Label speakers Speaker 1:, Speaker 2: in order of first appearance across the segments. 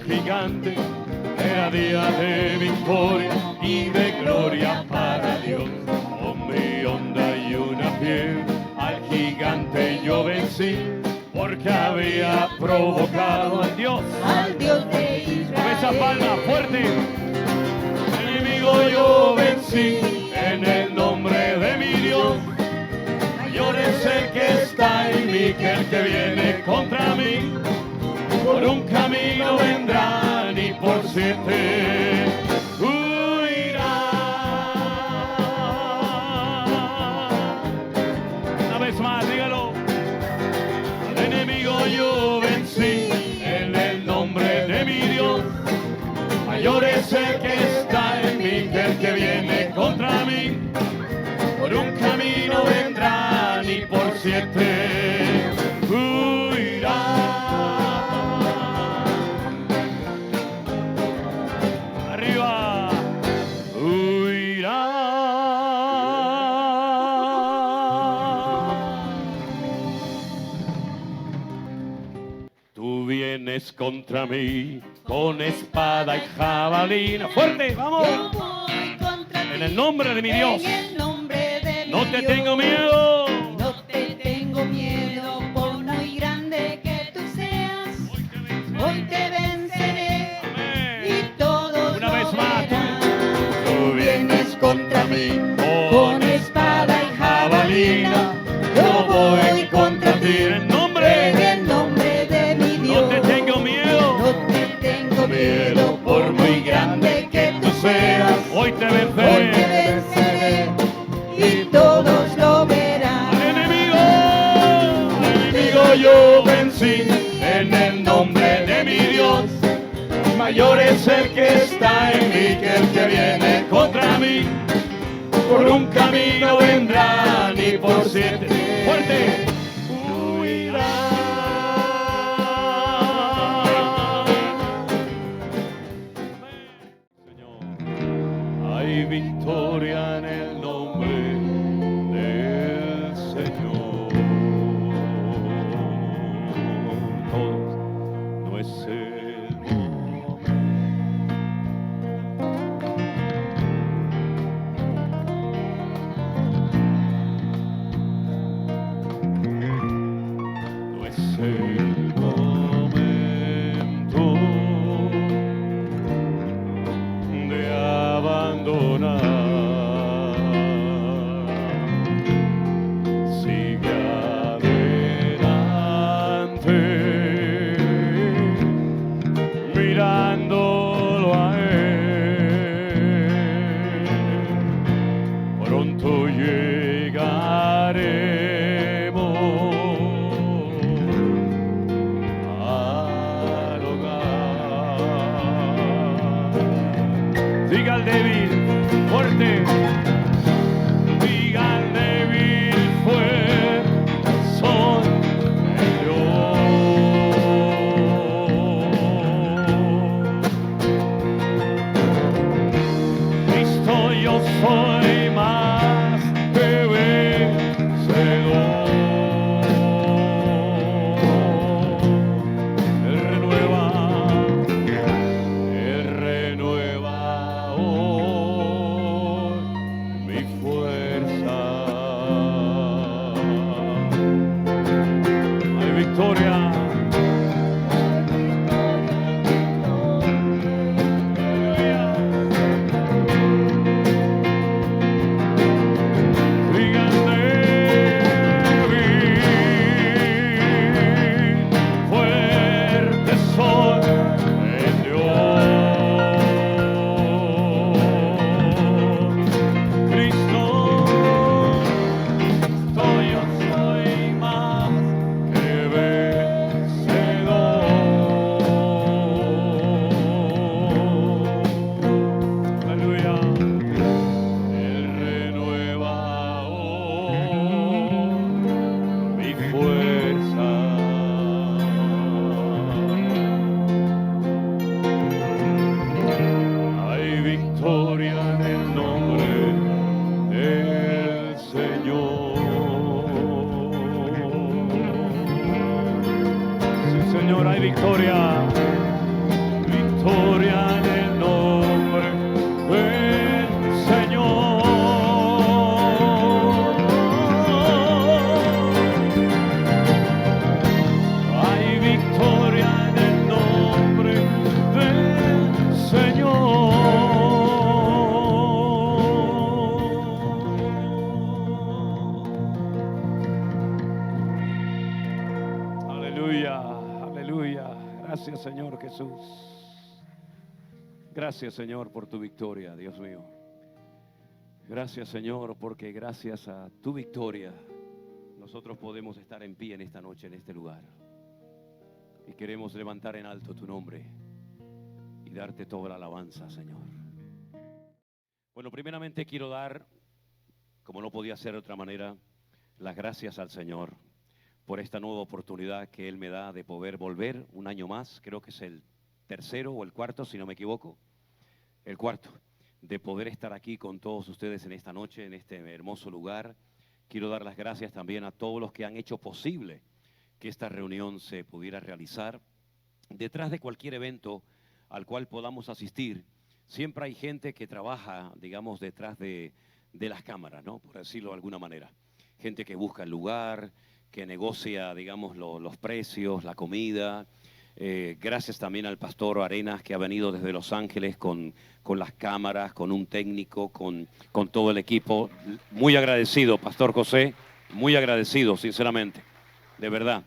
Speaker 1: gigante, era día de victoria y de gloria para Dios. Con mi onda y una piel, al gigante yo vencí, porque había provocado al Dios
Speaker 2: de Israel.
Speaker 1: Con esa palma fuerte. El enemigo yo vencí en el nombre de mi Dios. Mayor es el que está en mí que el que viene contra mí. Por un camino vendrán y por 7 huirán. Una vez más, dígalo. Al enemigo yo vencí en el nombre de mi Dios. Mayor es el que está en mí que el que viene contra mí. Por un camino vendrán y por 7 huirán. Arriba, huirán. Tú vienes contra mí con espada y jabalina. Fuerte, vamos.
Speaker 2: Yo voy contra ti.
Speaker 1: En el nombre de mi Dios.
Speaker 2: En el nombre de mi
Speaker 1: No te
Speaker 2: Dios.
Speaker 1: tengo miedo.
Speaker 2: No te tengo miedo, por muy grande que tú seas. Hoy te venceré.
Speaker 1: Amén.
Speaker 2: Y todos
Speaker 1: Una
Speaker 2: lo
Speaker 1: vez más.
Speaker 2: verán.
Speaker 1: Tú vienes contra mí
Speaker 2: Con espada y jabalina, yo voy contra ti.
Speaker 1: En el nombre.
Speaker 2: En el nombre de mi Dios.
Speaker 1: No te tengo miedo.
Speaker 2: No te tengo miedo, por muy grande que tú seas.
Speaker 1: Hoy te
Speaker 2: Hoy te
Speaker 1: venceré.
Speaker 2: venceré y todos lo verán.
Speaker 1: Al enemigo yo vencí en el nombre de mi Dios. Mayor es el que está en mí que el que viene contra mí. Por un camino vendrán y por 7 fuerte huirán. Señor, hay victoria en el nombre del Señor. No es el momento. No es el momento de abandonar. Sigue adelante, mirándolo a él. Pronto llegaremos al hogar. Diga al débil, fuerte. Diga al débil, fuerte soy yo. Cristo, yo soy más que vencedor. Él renueva hoy mi fuerza. Hay victoria. Fuerte soy en Dios. Cristo, yo soy más que vencedor. Aleluya. Él renueva hoy mi fuerza. Hay victoria en el nombre del Señor. Sí, Señor, hay victoria. victoria en el nombre del Señor. Hay victoria en el nombre del Señor. Aleluya, aleluya. Gracias, Señor Jesús. Gracias, Señor, por tu victoria, Dios mío. Gracias, Señor, porque gracias a tu victoria nosotros podemos estar en pie en esta noche, en este lugar. Y queremos levantar en alto tu nombre y darte toda la alabanza, Señor. Bueno, primeramente quiero dar, como no podía ser de otra manera, las gracias al Señor por esta nueva oportunidad que Él me da de poder volver un año más. Creo que es el tercero o el cuarto, si no me equivoco. El cuarto, de poder estar aquí con todos ustedes en esta noche, en este hermoso lugar. Quiero dar las gracias también a todos los que han hecho posible que esta reunión se pudiera realizar. Detrás de cualquier evento al cual podamos asistir, siempre hay gente que trabaja, digamos, detrás de las cámaras, ¿no? Por decirlo de alguna manera. Gente que busca el lugar, que negocia, digamos, los precios, la comida. Gracias también al pastor Arenas, que ha venido desde Los Ángeles con las cámaras, con un técnico, con todo el equipo. Muy agradecido, pastor José, muy agradecido, sinceramente, de verdad.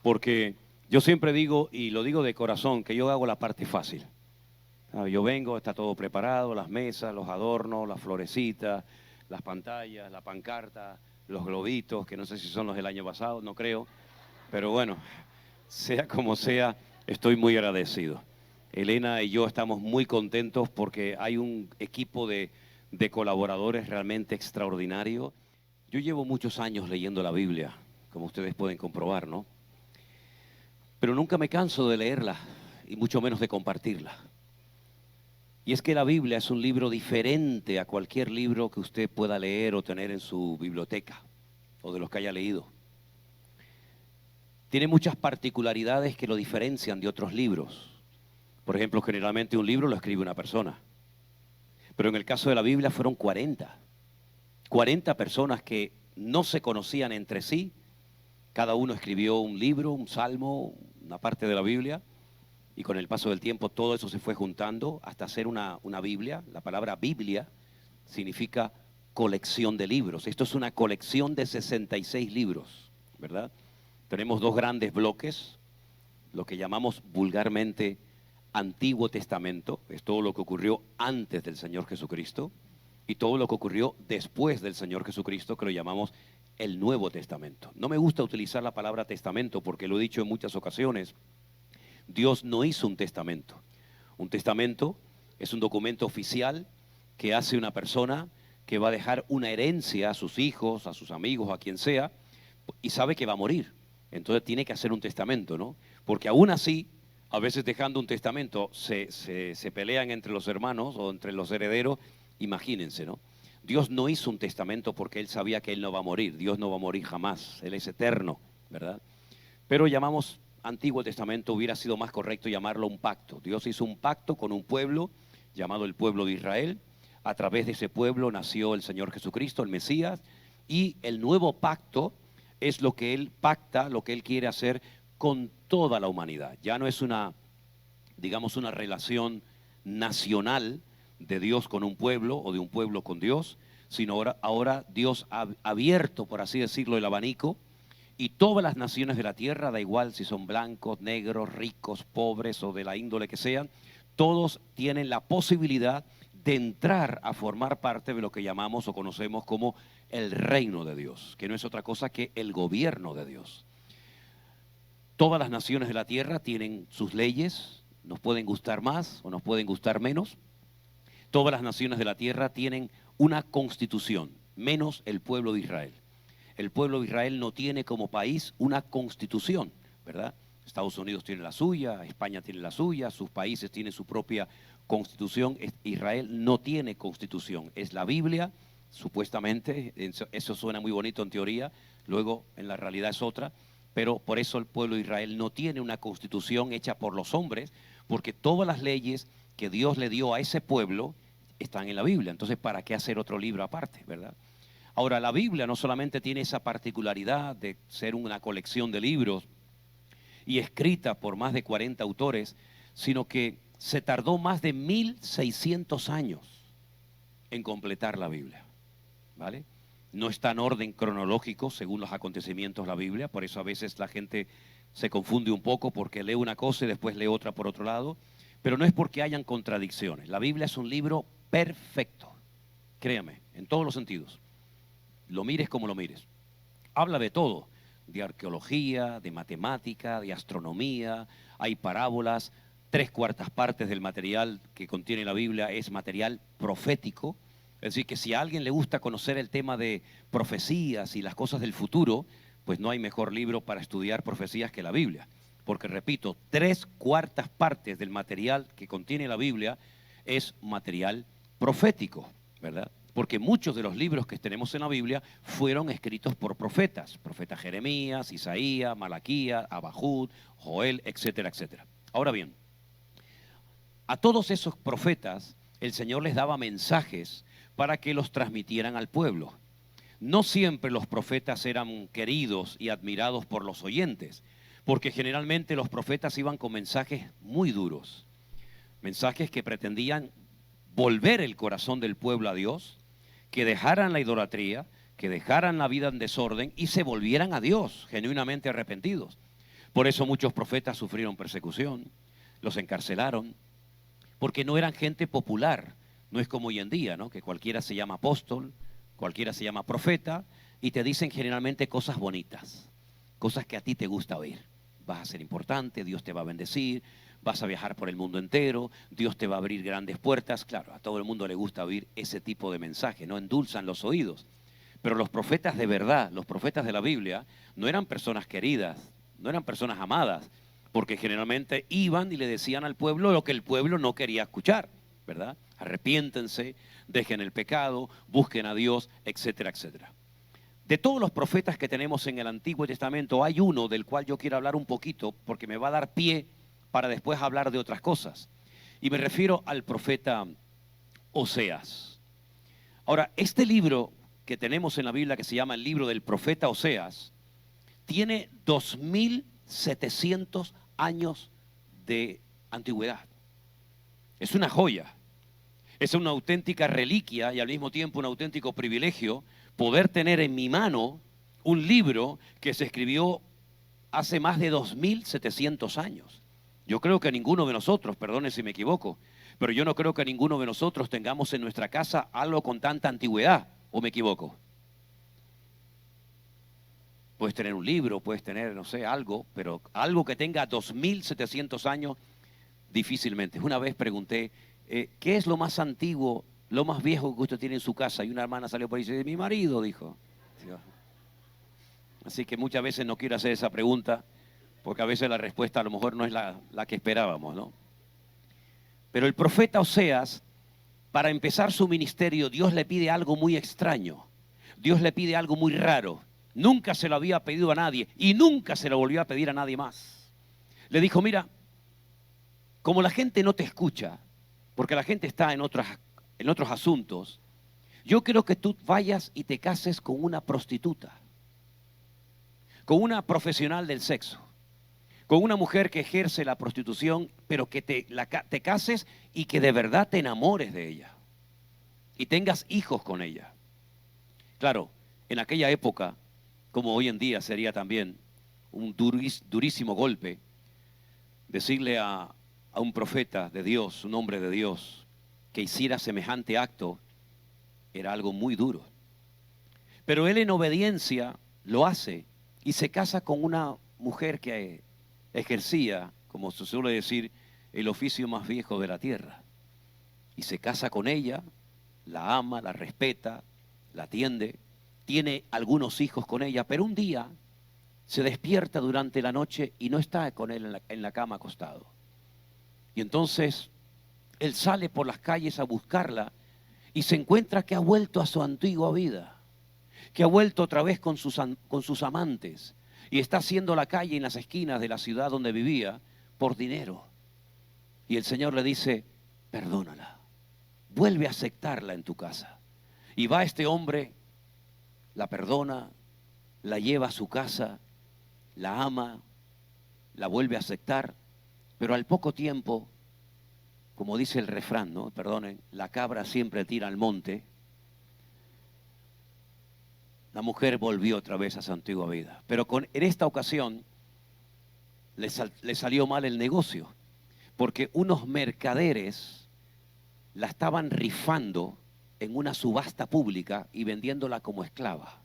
Speaker 1: Porque yo siempre digo, y lo digo de corazón, que yo hago la parte fácil. Yo vengo, está todo preparado, las mesas, los adornos, las florecitas, las pantallas, la pancarta, los globitos, que no sé si son los del año pasado, no creo, pero bueno, sea como sea, estoy muy agradecido. Elena y yo estamos muy contentos porque hay un equipo de colaboradores realmente extraordinario. Yo llevo muchos años leyendo la Biblia, como ustedes pueden comprobar, ¿no? Pero nunca me canso de leerla y mucho menos de compartirla. Y es que la Biblia es un libro diferente a cualquier libro que usted pueda leer o tener en su biblioteca o de los que haya leído. Tiene muchas particularidades que lo diferencian de otros libros. Por ejemplo, generalmente un libro lo escribe una persona. Pero en el caso de la Biblia fueron 40 personas que no se conocían entre sí. Cada uno escribió un libro, un salmo, una parte de la Biblia. Y con el paso del tiempo todo eso se fue juntando hasta hacer una Biblia. La palabra Biblia significa colección de libros. Esto es una colección de 66 libros, ¿verdad? Tenemos dos grandes bloques, lo que llamamos vulgarmente Antiguo Testamento, es todo lo que ocurrió antes del Señor Jesucristo, y todo lo que ocurrió después del Señor Jesucristo, que lo llamamos el Nuevo Testamento. No me gusta utilizar la palabra testamento porque lo he dicho en muchas ocasiones. Dios no hizo un testamento. Un testamento es un documento oficial que hace una persona que va a dejar una herencia a sus hijos, a sus amigos, a quien sea, y sabe que va a morir. Entonces tiene que hacer un testamento, ¿no? Porque aún así, a veces dejando un testamento, se pelean entre los hermanos o entre los herederos. Imagínense, ¿no? Dios no hizo un testamento porque Él sabía que Él no va a morir. Dios no va a morir jamás. Él es eterno, ¿verdad? Pero llamamos Antiguo Testamento, hubiera sido más correcto llamarlo un pacto. Dios hizo un pacto con un pueblo llamado el pueblo de Israel. A través de ese pueblo nació el Señor Jesucristo, el Mesías, y el nuevo pacto es lo que Él pacta, lo que Él quiere hacer con toda la humanidad. Ya no es una, digamos, una relación nacional de Dios con un pueblo o de un pueblo con Dios, sino ahora Dios ha abierto, por así decirlo, el abanico. Y todas las naciones de la tierra, da igual si son blancos, negros, ricos, pobres o de la índole que sean, todos tienen la posibilidad de entrar a formar parte de lo que llamamos o conocemos como el reino de Dios, que no es otra cosa que el gobierno de Dios. Todas las naciones de la tierra tienen sus leyes, nos pueden gustar más o nos pueden gustar menos. Todas las naciones de la tierra tienen una constitución, menos el pueblo de Israel. El pueblo de Israel no tiene como país una constitución, ¿verdad? Estados Unidos tiene la suya, España tiene la suya, sus países tienen su propia constitución. Israel no tiene constitución, es la Biblia, supuestamente, eso suena muy bonito en teoría, luego en la realidad es otra, pero por eso el pueblo de Israel no tiene una constitución hecha por los hombres,
Speaker 3: porque todas las leyes que Dios le dio a ese pueblo están en la Biblia. Entonces, ¿para qué hacer otro libro aparte, verdad? Ahora, la Biblia no solamente tiene esa particularidad de ser una colección de libros y escrita por más de 40 autores, sino que se tardó más de 1600 años en completar la Biblia, ¿vale? No está en orden cronológico según los acontecimientos la Biblia, por eso a veces la gente se confunde un poco porque lee una cosa y después lee otra por otro lado, pero no es porque hayan contradicciones. La Biblia es un libro perfecto, créame, en todos los sentidos. Lo mires como lo mires. Habla de todo, de arqueología, de matemática, de astronomía, hay parábolas. 3/4 partes del material que contiene la Biblia es material profético. Es decir, que si a alguien le gusta conocer el tema de profecías y las cosas del futuro, pues no hay mejor libro para estudiar profecías que la Biblia. Porque, repito, 3/4 partes del material que contiene la Biblia es material profético, ¿verdad? Porque muchos de los libros que tenemos en la Biblia fueron escritos por profetas. Profeta Jeremías, Isaías, Malaquías, Abajud, Joel, etcétera, etcétera. Ahora bien, a todos esos profetas el Señor les daba mensajes para que los transmitieran al pueblo. No siempre los profetas eran queridos y admirados por los oyentes, porque generalmente los profetas iban con mensajes muy duros, mensajes que pretendían volver el corazón del pueblo a Dios, que dejaran la idolatría, que dejaran la vida en desorden y se volvieran a Dios, genuinamente arrepentidos. Por eso muchos profetas sufrieron persecución, los encarcelaron, porque no eran gente popular. No es como hoy en día, ¿no? Que cualquiera se llama apóstol, cualquiera se llama profeta y te dicen generalmente cosas bonitas, cosas que a ti te gusta oír. Vas a ser importante, Dios te va a bendecir, vas a viajar por el mundo entero, Dios te va a abrir grandes puertas. Claro, a todo el mundo le gusta oír ese tipo de mensaje, no endulzan los oídos. Pero los profetas de verdad, los profetas de la Biblia, no eran personas queridas, no eran personas amadas, porque generalmente iban y le decían al pueblo lo que el pueblo no quería escuchar, ¿verdad? Arrepiéntense, dejen el pecado, busquen a Dios, etcétera, etcétera. De todos los profetas que tenemos en el Antiguo Testamento, hay uno del cual yo quiero hablar un poquito, porque me va a dar pie para después hablar de otras cosas. Y me refiero al profeta Oseas. Ahora, este libro que tenemos en la Biblia, que se llama el libro del profeta Oseas, tiene 2700 años de antigüedad. Es una joya. Es una auténtica reliquia y al mismo tiempo un auténtico privilegio poder tener en mi mano un libro que se escribió hace más de 2700 años. Yo creo que ninguno de nosotros, perdone si me equivoco, pero yo no creo que ninguno de nosotros tengamos en nuestra casa algo con tanta antigüedad, ¿o me equivoco? Puedes tener un libro, puedes tener, no sé, algo, pero algo que tenga 2700 años, difícilmente. Una vez pregunté, ¿qué es lo más antiguo, lo más viejo que usted tiene en su casa? Y una hermana salió por ahí y dice, mi marido, dijo. Así que muchas veces no quiero hacer esa pregunta, porque a veces la respuesta a lo mejor no es la que esperábamos, ¿no? Pero el profeta Oseas, para empezar su ministerio, Dios le pide algo muy extraño. Dios le pide algo muy raro. Nunca se lo había pedido a nadie y nunca se lo volvió a pedir a nadie más. Le dijo, mira, como la gente no te escucha, porque la gente está en otros asuntos, yo quiero que tú vayas y te cases con una prostituta, con una profesional del sexo, con una mujer que ejerce la prostitución, pero que te cases y que de verdad te enamores de ella y tengas hijos con ella. Claro, en aquella época, como hoy en día sería también un durísimo golpe, decirle a un profeta de Dios, un hombre de Dios, que hiciera semejante acto, era algo muy duro. Pero él en obediencia lo hace y se casa con una mujer que ejercía, como se suele decir, el oficio más viejo de la tierra. Y se casa con ella, la ama, la respeta, la atiende, tiene algunos hijos con ella, pero un día se despierta durante la noche y no está con él en la cama acostado. Y entonces él sale por las calles a buscarla y se encuentra que ha vuelto a su antigua vida, que ha vuelto otra vez con sus amantes y está haciendo la calle en las esquinas de la ciudad donde vivía por dinero. Y el Señor le dice, perdónala, vuelve a aceptarla en tu casa. Y va este hombre, la perdona, la lleva a su casa, la ama, la vuelve a aceptar, pero al poco tiempo, como dice el refrán, ¿no? Perdonen, la cabra siempre tira al monte. La mujer volvió otra vez a su antigua vida, pero en esta ocasión le salió mal el negocio, porque unos mercaderes la estaban rifando en una subasta pública y vendiéndola como esclava.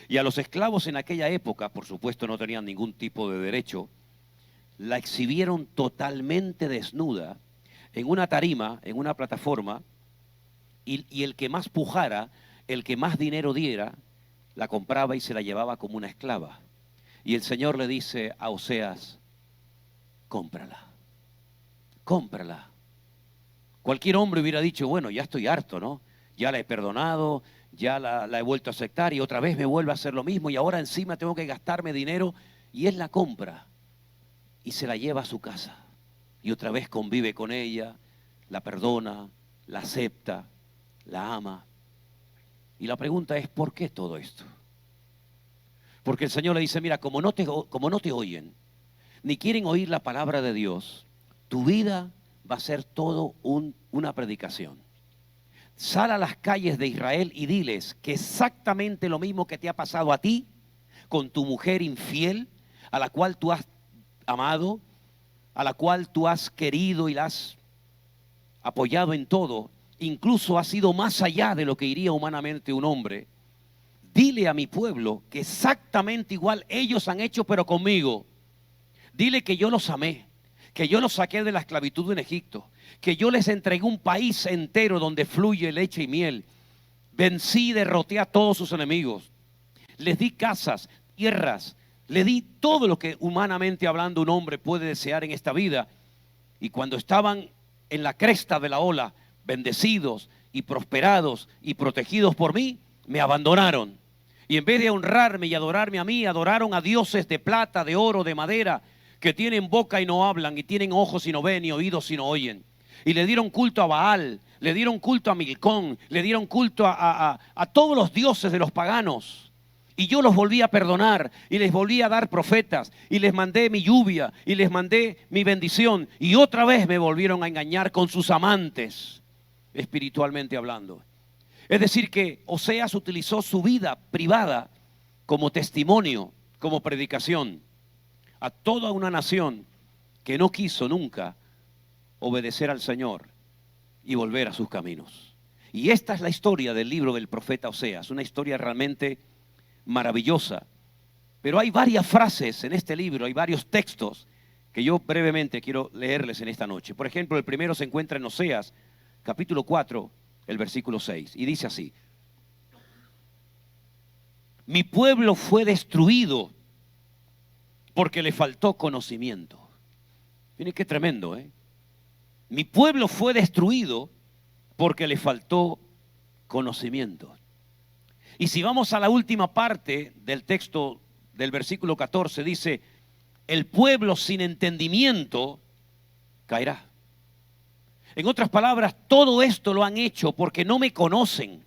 Speaker 3: Y a los esclavos en aquella época, por supuesto no tenían ningún tipo de derecho, la exhibieron totalmente desnuda en una tarima, en una plataforma, y el que más pujara, el que más dinero diera, la compraba y se la llevaba como una esclava. Y el Señor le dice a Oseas, cómprala, cómprala. Cualquier hombre hubiera dicho, bueno, ya estoy harto, ¿no? Ya la he perdonado, ya la he vuelto a aceptar y otra vez me vuelve a hacer lo mismo y ahora encima tengo que gastarme dinero. Y él la compra y se la lleva a su casa. Y otra vez convive con ella, la perdona, la acepta, la ama. Y la pregunta es, ¿por qué todo esto? Porque el Señor le dice, mira, como no te oyen, ni quieren oír la palabra de Dios, tu vida va a ser todo una predicación. Sal a las calles de Israel y diles que exactamente lo mismo que te ha pasado a ti, con tu mujer infiel, a la cual tú has amado, a la cual tú has querido y la has apoyado en todo, incluso ha sido más allá de lo que iría humanamente un hombre. Dile a mi pueblo que exactamente igual ellos han hecho, pero conmigo. Dile que yo los amé, que yo los saqué de la esclavitud en Egipto, que yo les entregué un país entero donde fluye leche y miel. Vencí y derroté a todos sus enemigos. Les di casas, tierras, le di todo lo que humanamente hablando un hombre puede desear en esta vida. Y cuando estaban en la cresta de la ola, bendecidos y prosperados y protegidos por mí, me abandonaron. Y en vez de honrarme y adorarme a mí, adoraron a dioses de plata, de oro, de madera, que tienen boca y no hablan, y tienen ojos y no ven, y oídos y no oyen. Y le dieron culto a Baal, le dieron culto a Milcón, le dieron culto a todos los dioses de los paganos. Y yo los volví a perdonar, y les volví a dar profetas, y les mandé mi lluvia, y les mandé mi bendición. Y otra vez me volvieron a engañar con sus amantes, espiritualmente hablando. Es decir que Oseas utilizó su vida privada como testimonio, como predicación a toda una nación que no quiso nunca obedecer al Señor y volver a sus caminos. Y esta es la historia del libro del profeta Oseas, una historia realmente maravillosa. Pero hay varias frases en este libro, hay varios textos que yo brevemente quiero leerles en esta noche. Por ejemplo, el primero se encuentra en Oseas, capítulo 4, el versículo 6, y dice así: mi pueblo fue destruido porque le faltó conocimiento. Miren qué tremendo, ¿eh? Mi pueblo fue destruido porque le faltó conocimiento. Y si vamos a la última parte del texto del versículo 14, dice: el pueblo sin entendimiento caerá. En otras palabras, todo esto lo han hecho porque no me conocen.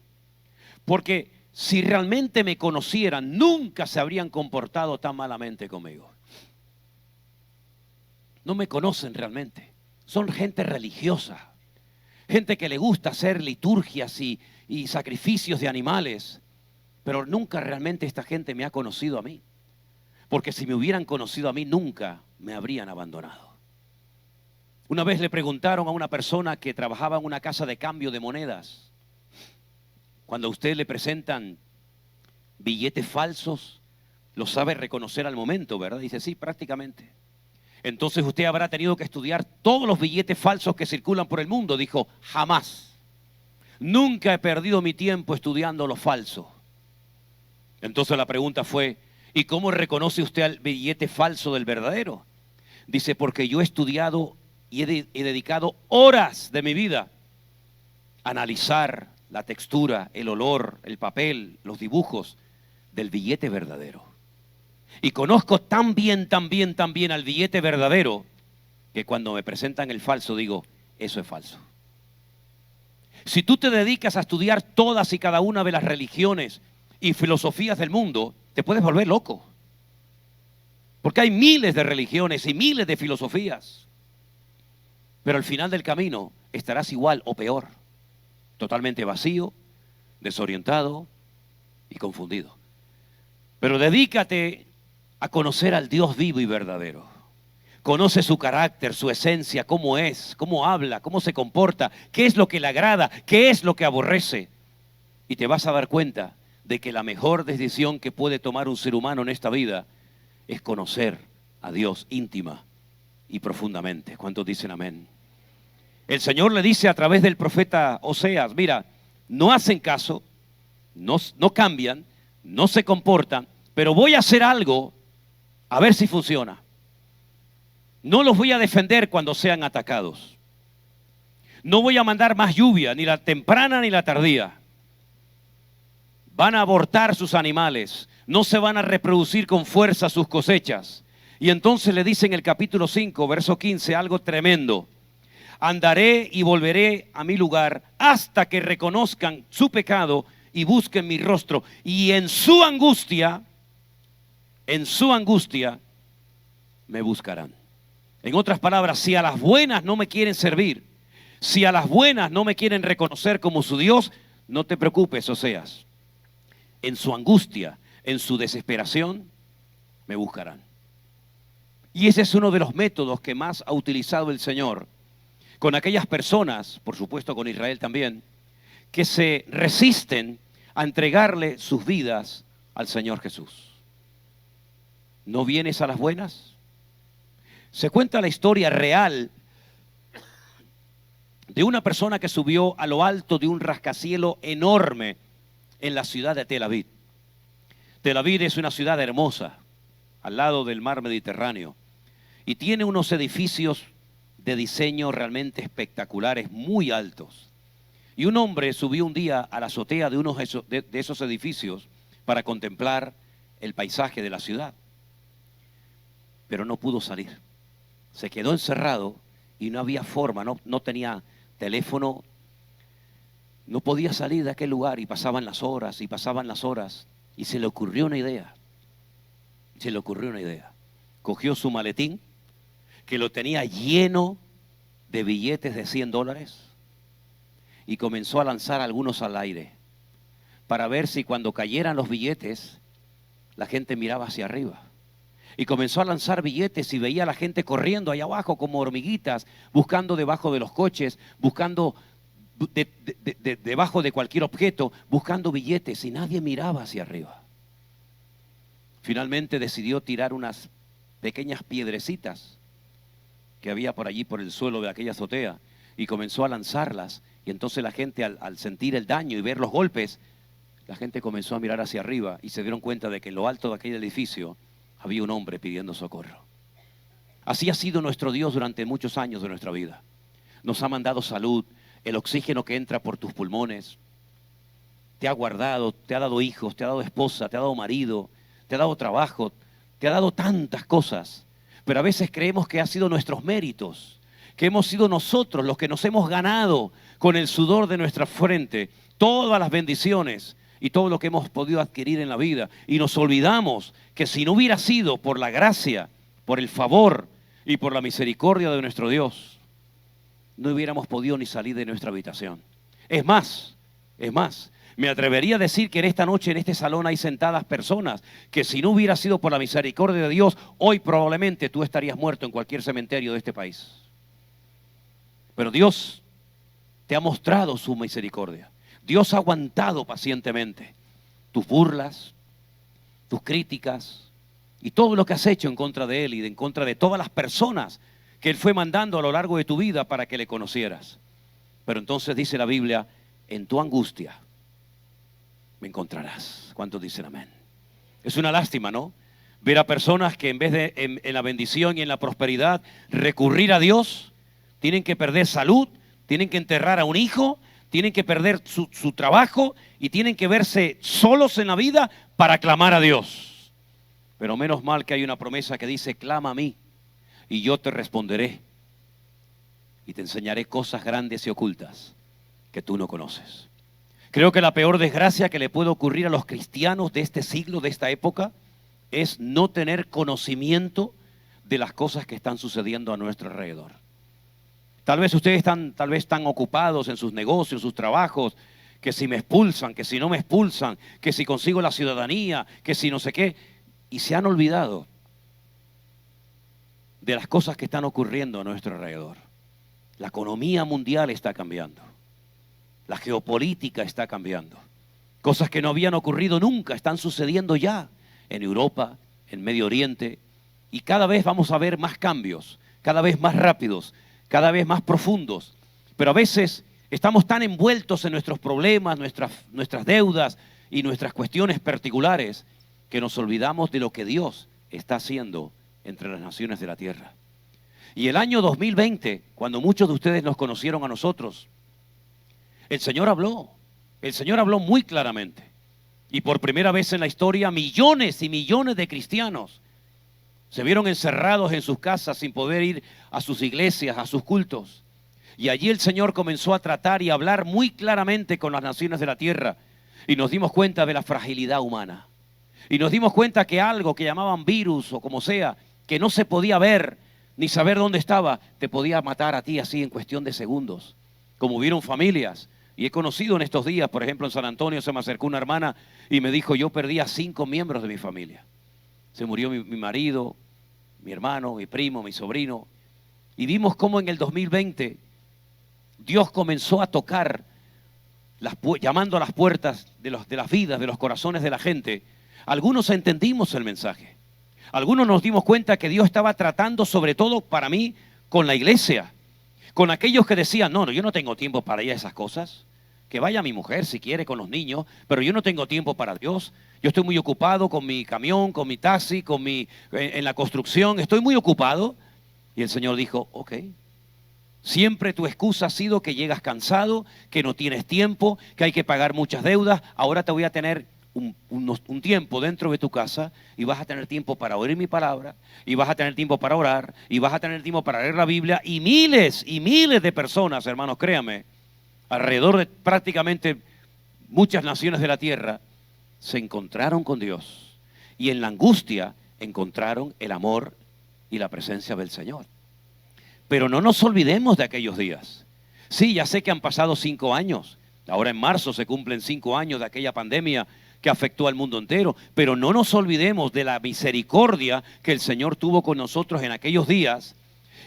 Speaker 3: Porque si realmente me conocieran, nunca se habrían comportado tan malamente conmigo. No me conocen realmente. Son gente religiosa. Gente que le gusta hacer liturgias y sacrificios de animales. Pero nunca realmente esta gente me ha conocido a mí. Porque si me hubieran conocido a mí, nunca me habrían abandonado. Una vez le preguntaron a una persona que trabajaba en una casa de cambio de monedas: cuando a usted le presentan billetes falsos, ¿los sabe reconocer al momento, verdad? Dice: sí, prácticamente. Entonces usted habrá tenido que estudiar todos los billetes falsos que circulan por el mundo. Dijo: jamás. Nunca he perdido mi tiempo estudiando lo falso. Entonces la pregunta fue: ¿y cómo reconoce usted al billete falso del verdadero? Dice: porque yo he estudiado y he dedicado horas de mi vida a analizar la textura, el olor, el papel, los dibujos del billete verdadero. Y conozco tan bien al billete verdadero que cuando me presentan el falso digo, eso es falso. Si tú te dedicas a estudiar todas y cada una de las religiones y filosofías del mundo, te puedes volver loco. Porque hay miles de religiones y miles de filosofías. Pero al final del camino estarás igual o peor. Totalmente vacío, desorientado y confundido. Pero dedícate a conocer al Dios vivo y verdadero. Conoce su carácter, su esencia, cómo es, cómo habla, cómo se comporta, qué es lo que le agrada, qué es lo que aborrece. Y te vas a dar cuenta de que la mejor decisión que puede tomar un ser humano en esta vida es conocer a Dios íntima y profundamente. ¿Cuántos dicen amén? El Señor le dice a través del profeta Oseas, mira, no hacen caso, no cambian, no se comportan, pero voy a hacer algo a ver si funciona. No los voy a defender cuando sean atacados. No voy a mandar más lluvia, ni la temprana ni la tardía. Van a abortar sus animales, no se van a reproducir con fuerza sus cosechas. Y entonces le dice en el capítulo 5, verso 15, algo tremendo. Andaré y volveré a mi lugar hasta que reconozcan su pecado y busquen mi rostro. Y en su angustia me buscarán. En otras palabras, si a las buenas no me quieren servir, si a las buenas no me quieren reconocer como su Dios, no te preocupes, Oseas. En su angustia, en su desesperación, me buscarán. Y ese es uno de los métodos que más ha utilizado el Señor con aquellas personas, por supuesto con Israel también, que se resisten a entregarle sus vidas al Señor Jesús. ¿No vienes a las buenas? Se cuenta la historia real de una persona que subió a lo alto de un rascacielos enorme en la ciudad de Tel Aviv. Tel Aviv es una ciudad hermosa, al lado del mar Mediterráneo, y tiene unos edificios de diseño realmente espectaculares, muy altos. Y un hombre subió un día a la azotea de esos edificios para contemplar el paisaje de la ciudad. Pero no pudo salir. Se quedó encerrado y no había forma, no tenía teléfono, no podía salir de aquel lugar y pasaban las horas y se le ocurrió una idea. Cogió su maletín, que lo tenía lleno de billetes de $100 y comenzó a lanzar algunos al aire para ver si cuando cayeran los billetes la gente miraba hacia arriba. Y comenzó a lanzar billetes y veía a la gente corriendo allá abajo como hormiguitas, buscando debajo de los coches, buscando debajo de cualquier objeto, buscando billetes y nadie miraba hacia arriba. Finalmente decidió tirar unas pequeñas piedrecitas que había por allí, por el suelo de aquella azotea, y comenzó a lanzarlas. Y entonces la gente, al sentir el daño y ver los golpes, la gente comenzó a mirar hacia arriba y se dieron cuenta de que en lo alto de aquel edificio había un hombre pidiendo socorro. Así ha sido nuestro Dios durante muchos años de nuestra vida. Nos ha mandado salud, el oxígeno que entra por tus pulmones, te ha guardado, te ha dado hijos, te ha dado esposa, te ha dado marido, te ha dado trabajo, te ha dado tantas cosas. Pero a veces creemos que ha sido nuestros méritos, que hemos sido nosotros los que nos hemos ganado con el sudor de nuestra frente todas las bendiciones y todo lo que hemos podido adquirir en la vida. Y nos olvidamos que si no hubiera sido por la gracia, por el favor y por la misericordia de nuestro Dios, no hubiéramos podido ni salir de nuestra habitación. Es más, me atrevería a decir que en esta noche, en este salón, hay sentadas personas que si no hubiera sido por la misericordia de Dios, hoy probablemente tú estarías muerto en cualquier cementerio de este país. Pero Dios te ha mostrado su misericordia. Dios ha aguantado pacientemente tus burlas, tus críticas y todo lo que has hecho en contra de Él y en contra de todas las personas que Él fue mandando a lo largo de tu vida para que le conocieras. Pero entonces dice la Biblia, en tu angustia me encontrarás. ¿Cuántos dicen amén? Es una lástima, ¿no? Ver a personas que en vez de en la bendición y en la prosperidad recurrir a Dios, tienen que perder salud, tienen que enterrar a un hijo, tienen que perder su trabajo y tienen que verse solos en la vida para clamar a Dios. Pero menos mal que hay una promesa que dice, clama a mí y yo te responderé y te enseñaré cosas grandes y ocultas que tú no conoces. Creo que la peor desgracia que le puede ocurrir a los cristianos de este siglo, de esta época, es no tener conocimiento de las cosas que están sucediendo a nuestro alrededor. Tal vez ustedes están ocupados en sus negocios, sus trabajos, que si me expulsan, que si no me expulsan, que si consigo la ciudadanía, que si no sé qué, y se han olvidado de las cosas que están ocurriendo a nuestro alrededor. La economía mundial está cambiando. La geopolítica está cambiando. Cosas que no habían ocurrido nunca están sucediendo ya en Europa, en Medio Oriente, y cada vez vamos a ver más cambios, cada vez más rápidos, cada vez más profundos. Pero a veces estamos tan envueltos en nuestros problemas, nuestras deudas y nuestras cuestiones particulares que nos olvidamos de lo que Dios está haciendo entre las naciones de la tierra. Y el año 2020, cuando muchos de ustedes nos conocieron a nosotros, el Señor habló muy claramente. Y por primera vez en la historia, millones y millones de cristianos se vieron encerrados en sus casas sin poder ir a sus iglesias, a sus cultos. Y allí el Señor comenzó a tratar y a hablar muy claramente con las naciones de la tierra. Y nos dimos cuenta de la fragilidad humana. Y nos dimos cuenta que algo que llamaban virus o como sea, que no se podía ver ni saber dónde estaba, te podía matar a ti así en cuestión de segundos. Como hubieron familias. Y he conocido en estos días, por ejemplo en San Antonio se me acercó una hermana y me dijo, yo perdí a 5 miembros de mi familia. Se murió mi marido, mi hermano, mi primo, mi sobrino. Y vimos cómo en el 2020 Dios comenzó a tocar, llamando a las puertas de las vidas, de los corazones de la gente. Algunos entendimos el mensaje. Algunos nos dimos cuenta que Dios estaba tratando, sobre todo para mí, con la iglesia. Con aquellos que decían, no, yo no tengo tiempo para ir a esas cosas. Que vaya mi mujer si quiere con los niños, pero yo no tengo tiempo para Dios. Yo estoy muy ocupado con mi camión, con mi taxi, en la construcción. Estoy muy ocupado. Y el Señor dijo, ok. Siempre tu excusa ha sido que llegas cansado, que no tienes tiempo, que hay que pagar muchas deudas. Ahora te voy a tener un tiempo dentro de tu casa y vas a tener tiempo para oír mi palabra, y vas a tener tiempo para orar, y vas a tener tiempo para leer la Biblia. Y miles de personas, hermanos, créanme, alrededor de prácticamente muchas naciones de la tierra, se encontraron con Dios. Y en la angustia encontraron el amor y la presencia del Señor. Pero no nos olvidemos de aquellos días. Sí, ya sé que han pasado 5 años. Ahora en marzo se cumplen 5 años de aquella pandemia que afectó al mundo entero. Pero no nos olvidemos de la misericordia que el Señor tuvo con nosotros en aquellos días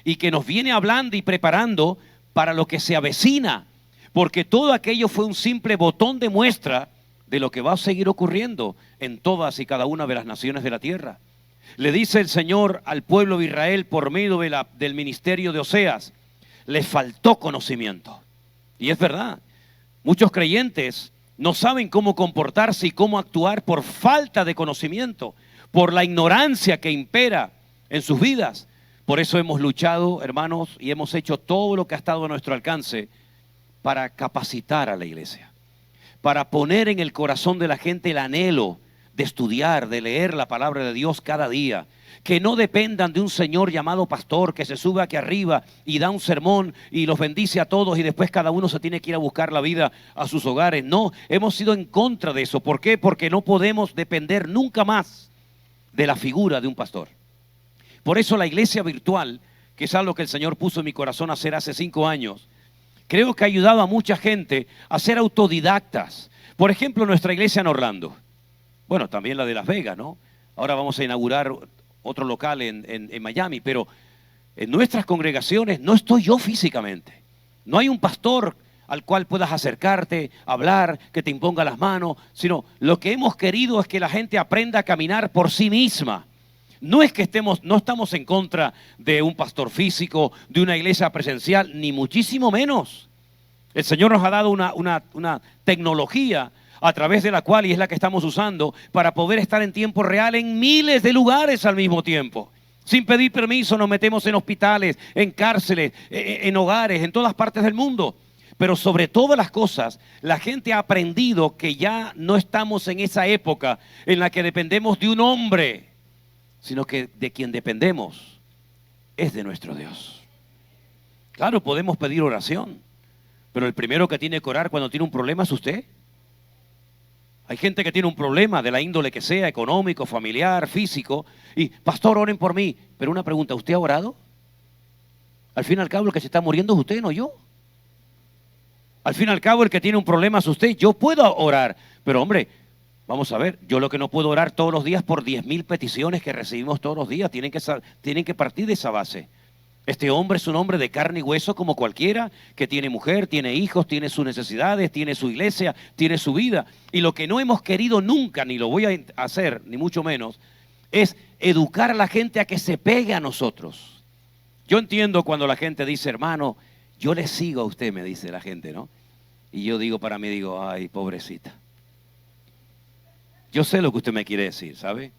Speaker 3: y que nos viene hablando y preparando para lo que se avecina. Porque todo aquello fue un simple botón de muestra de lo que va a seguir ocurriendo en todas y cada una de las naciones de la tierra. Le dice el Señor al pueblo de Israel por medio del ministerio de Oseas, les faltó conocimiento. Y es verdad, muchos creyentes no saben cómo comportarse y cómo actuar por falta de conocimiento, por la ignorancia que impera en sus vidas. Por eso hemos luchado, hermanos, y hemos hecho todo lo que ha estado a nuestro alcance para capacitar a la iglesia, para poner en el corazón de la gente el anhelo de estudiar, de leer la palabra de Dios cada día. Que no dependan de un señor llamado pastor que se sube aquí arriba y da un sermón y los bendice a todos y después cada uno se tiene que ir a buscar la vida a sus hogares. No, hemos sido en contra de eso. ¿Por qué? Porque no podemos depender nunca más de la figura de un pastor. Por eso la iglesia virtual, que es algo que el Señor puso en mi corazón hacer hace 5 años, creo que ha ayudado a mucha gente a ser autodidactas. Por ejemplo, nuestra iglesia en Orlando. Bueno, también la de Las Vegas, ¿no? Ahora vamos a inaugurar otro local en Miami, pero en nuestras congregaciones no estoy yo físicamente. No hay un pastor al cual puedas acercarte, hablar, que te imponga las manos, sino lo que hemos querido es que la gente aprenda a caminar por sí misma. No es que no estamos en contra de un pastor físico, de una iglesia presencial, ni muchísimo menos. El Señor nos ha dado una tecnología a través de la cual, y es la que estamos usando, para poder estar en tiempo real en miles de lugares al mismo tiempo. Sin pedir permiso nos metemos en hospitales, en cárceles, en hogares, en todas partes del mundo. Pero sobre todas las cosas, la gente ha aprendido que ya no estamos en esa época en la que dependemos de un hombre, sino que de quien dependemos es de nuestro Dios. Claro, podemos pedir oración, pero el primero que tiene que orar cuando tiene un problema es usted. Hay gente que tiene un problema de la índole que sea, económico, familiar, físico, y pastor, oren por mí. Pero una pregunta, ¿usted ha orado? Al fin y al cabo el que se está muriendo es usted, no yo. Al fin y al cabo el que tiene un problema es usted. Yo puedo orar, pero hombre, vamos a ver, yo lo que no puedo orar todos los días por 10,000 peticiones que recibimos todos los días, tienen que partir de esa base. Este hombre es un hombre de carne y hueso como cualquiera, que tiene mujer, tiene hijos, tiene sus necesidades, tiene su iglesia, tiene su vida. Y lo que no hemos querido nunca, ni lo voy a hacer, ni mucho menos, es educar a la gente a que se pegue a nosotros. Yo entiendo cuando la gente dice, hermano, yo le sigo a usted, me dice la gente, ¿no? Y yo digo para mí, digo, ay, pobrecita. Yo sé lo que usted me quiere decir, ¿sabe?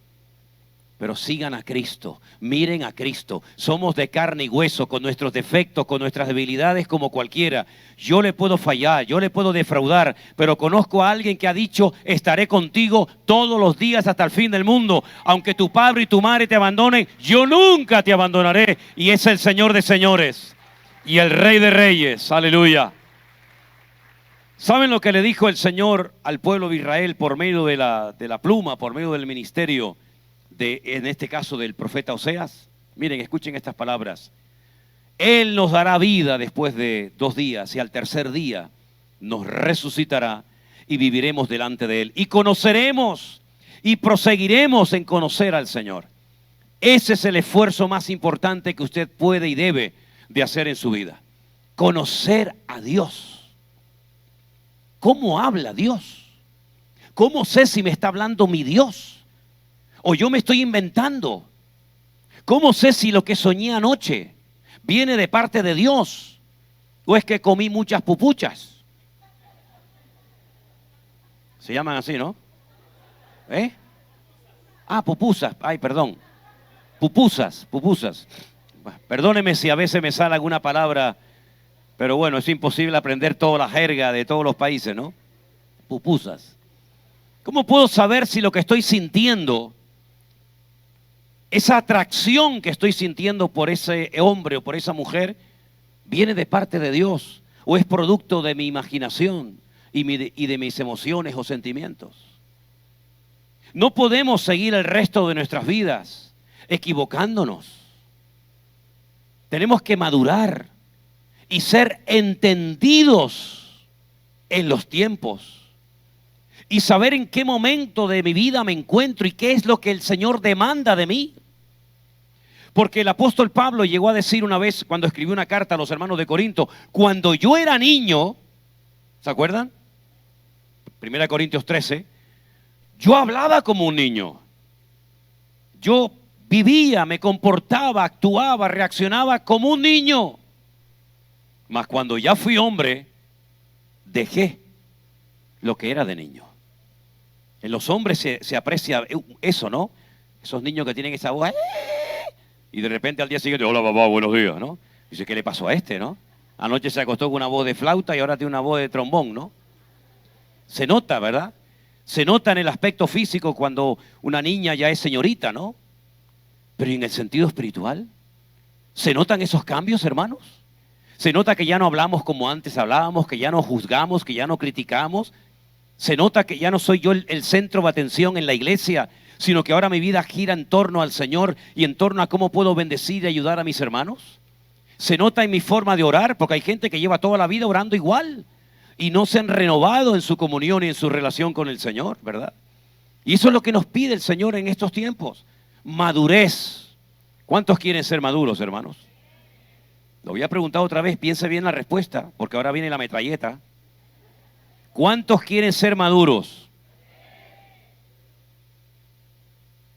Speaker 3: Pero sigan a Cristo, miren a Cristo. Somos de carne y hueso, con nuestros defectos, con nuestras debilidades como cualquiera. Yo le puedo fallar, yo le puedo defraudar, pero conozco a alguien que ha dicho, estaré contigo todos los días hasta el fin del mundo. Aunque tu padre y tu madre te abandonen, yo nunca te abandonaré. Y es el Señor de señores y el Rey de reyes. Aleluya. ¿Saben lo que le dijo el Señor al pueblo de Israel por medio de la pluma, por medio del ministerio? En este caso del profeta Oseas? Miren, escuchen estas palabras. Él nos dará vida después de 2 días y al tercer día nos resucitará y viviremos delante de Él. Y conoceremos y proseguiremos en conocer al Señor. Ese es el esfuerzo más importante que usted puede y debe de hacer en su vida. Conocer a Dios. ¿Cómo habla Dios? ¿Cómo sé si me está hablando mi Dios? ¿O yo me estoy inventando? ¿Cómo sé si lo que soñé anoche viene de parte de Dios? ¿O es que comí muchas pupuchas? Se llaman así, ¿no? Pupusas. Ay, perdón. Pupusas. Perdóneme si a veces me sale alguna palabra, pero bueno, es imposible aprender toda la jerga de todos los países, ¿no? Pupusas. ¿Cómo puedo saber si lo que estoy sintiendo, esa atracción que estoy sintiendo por ese hombre o por esa mujer, viene de parte de Dios o es producto de mi imaginación y de mis emociones o sentimientos? No podemos seguir el resto de nuestras vidas equivocándonos. Tenemos que madurar y ser entendidos en los tiempos y saber en qué momento de mi vida me encuentro y qué es lo que el Señor demanda de mí. Porque el apóstol Pablo llegó a decir una vez cuando escribió una carta a los hermanos de Corinto, cuando yo era niño, ¿se acuerdan? 1 Corintios 13, yo hablaba como un niño. Yo vivía, me comportaba, actuaba, reaccionaba como un niño. Mas cuando ya fui hombre, dejé lo que era de niño. En los hombres se aprecia eso, ¿no? Esos niños que tienen esa voz, y de repente al día siguiente, hola papá, buenos días, ¿no? Dice, ¿qué le pasó a este, no? Anoche se acostó con una voz de flauta y ahora tiene una voz de trombón, ¿no? Se nota, ¿verdad? Se nota en el aspecto físico cuando una niña ya es señorita, ¿no? Pero ¿y en el sentido espiritual? ¿Se notan esos cambios, hermanos? Se nota que ya no hablamos como antes hablábamos, que ya no juzgamos, que ya no criticamos. Se nota que ya no soy yo el centro de atención en la iglesia, sino que ahora mi vida gira en torno al Señor y en torno a cómo puedo bendecir y ayudar a mis hermanos. Se nota en mi forma de orar, porque hay gente que lleva toda la vida orando igual y no se han renovado en su comunión y en su relación con el Señor, ¿verdad? Y eso es lo que nos pide el Señor en estos tiempos. Madurez. ¿Cuántos quieren ser maduros, hermanos? Lo voy a preguntar otra vez, piense bien la respuesta, porque ahora viene la metralleta. ¿Cuántos quieren ser maduros?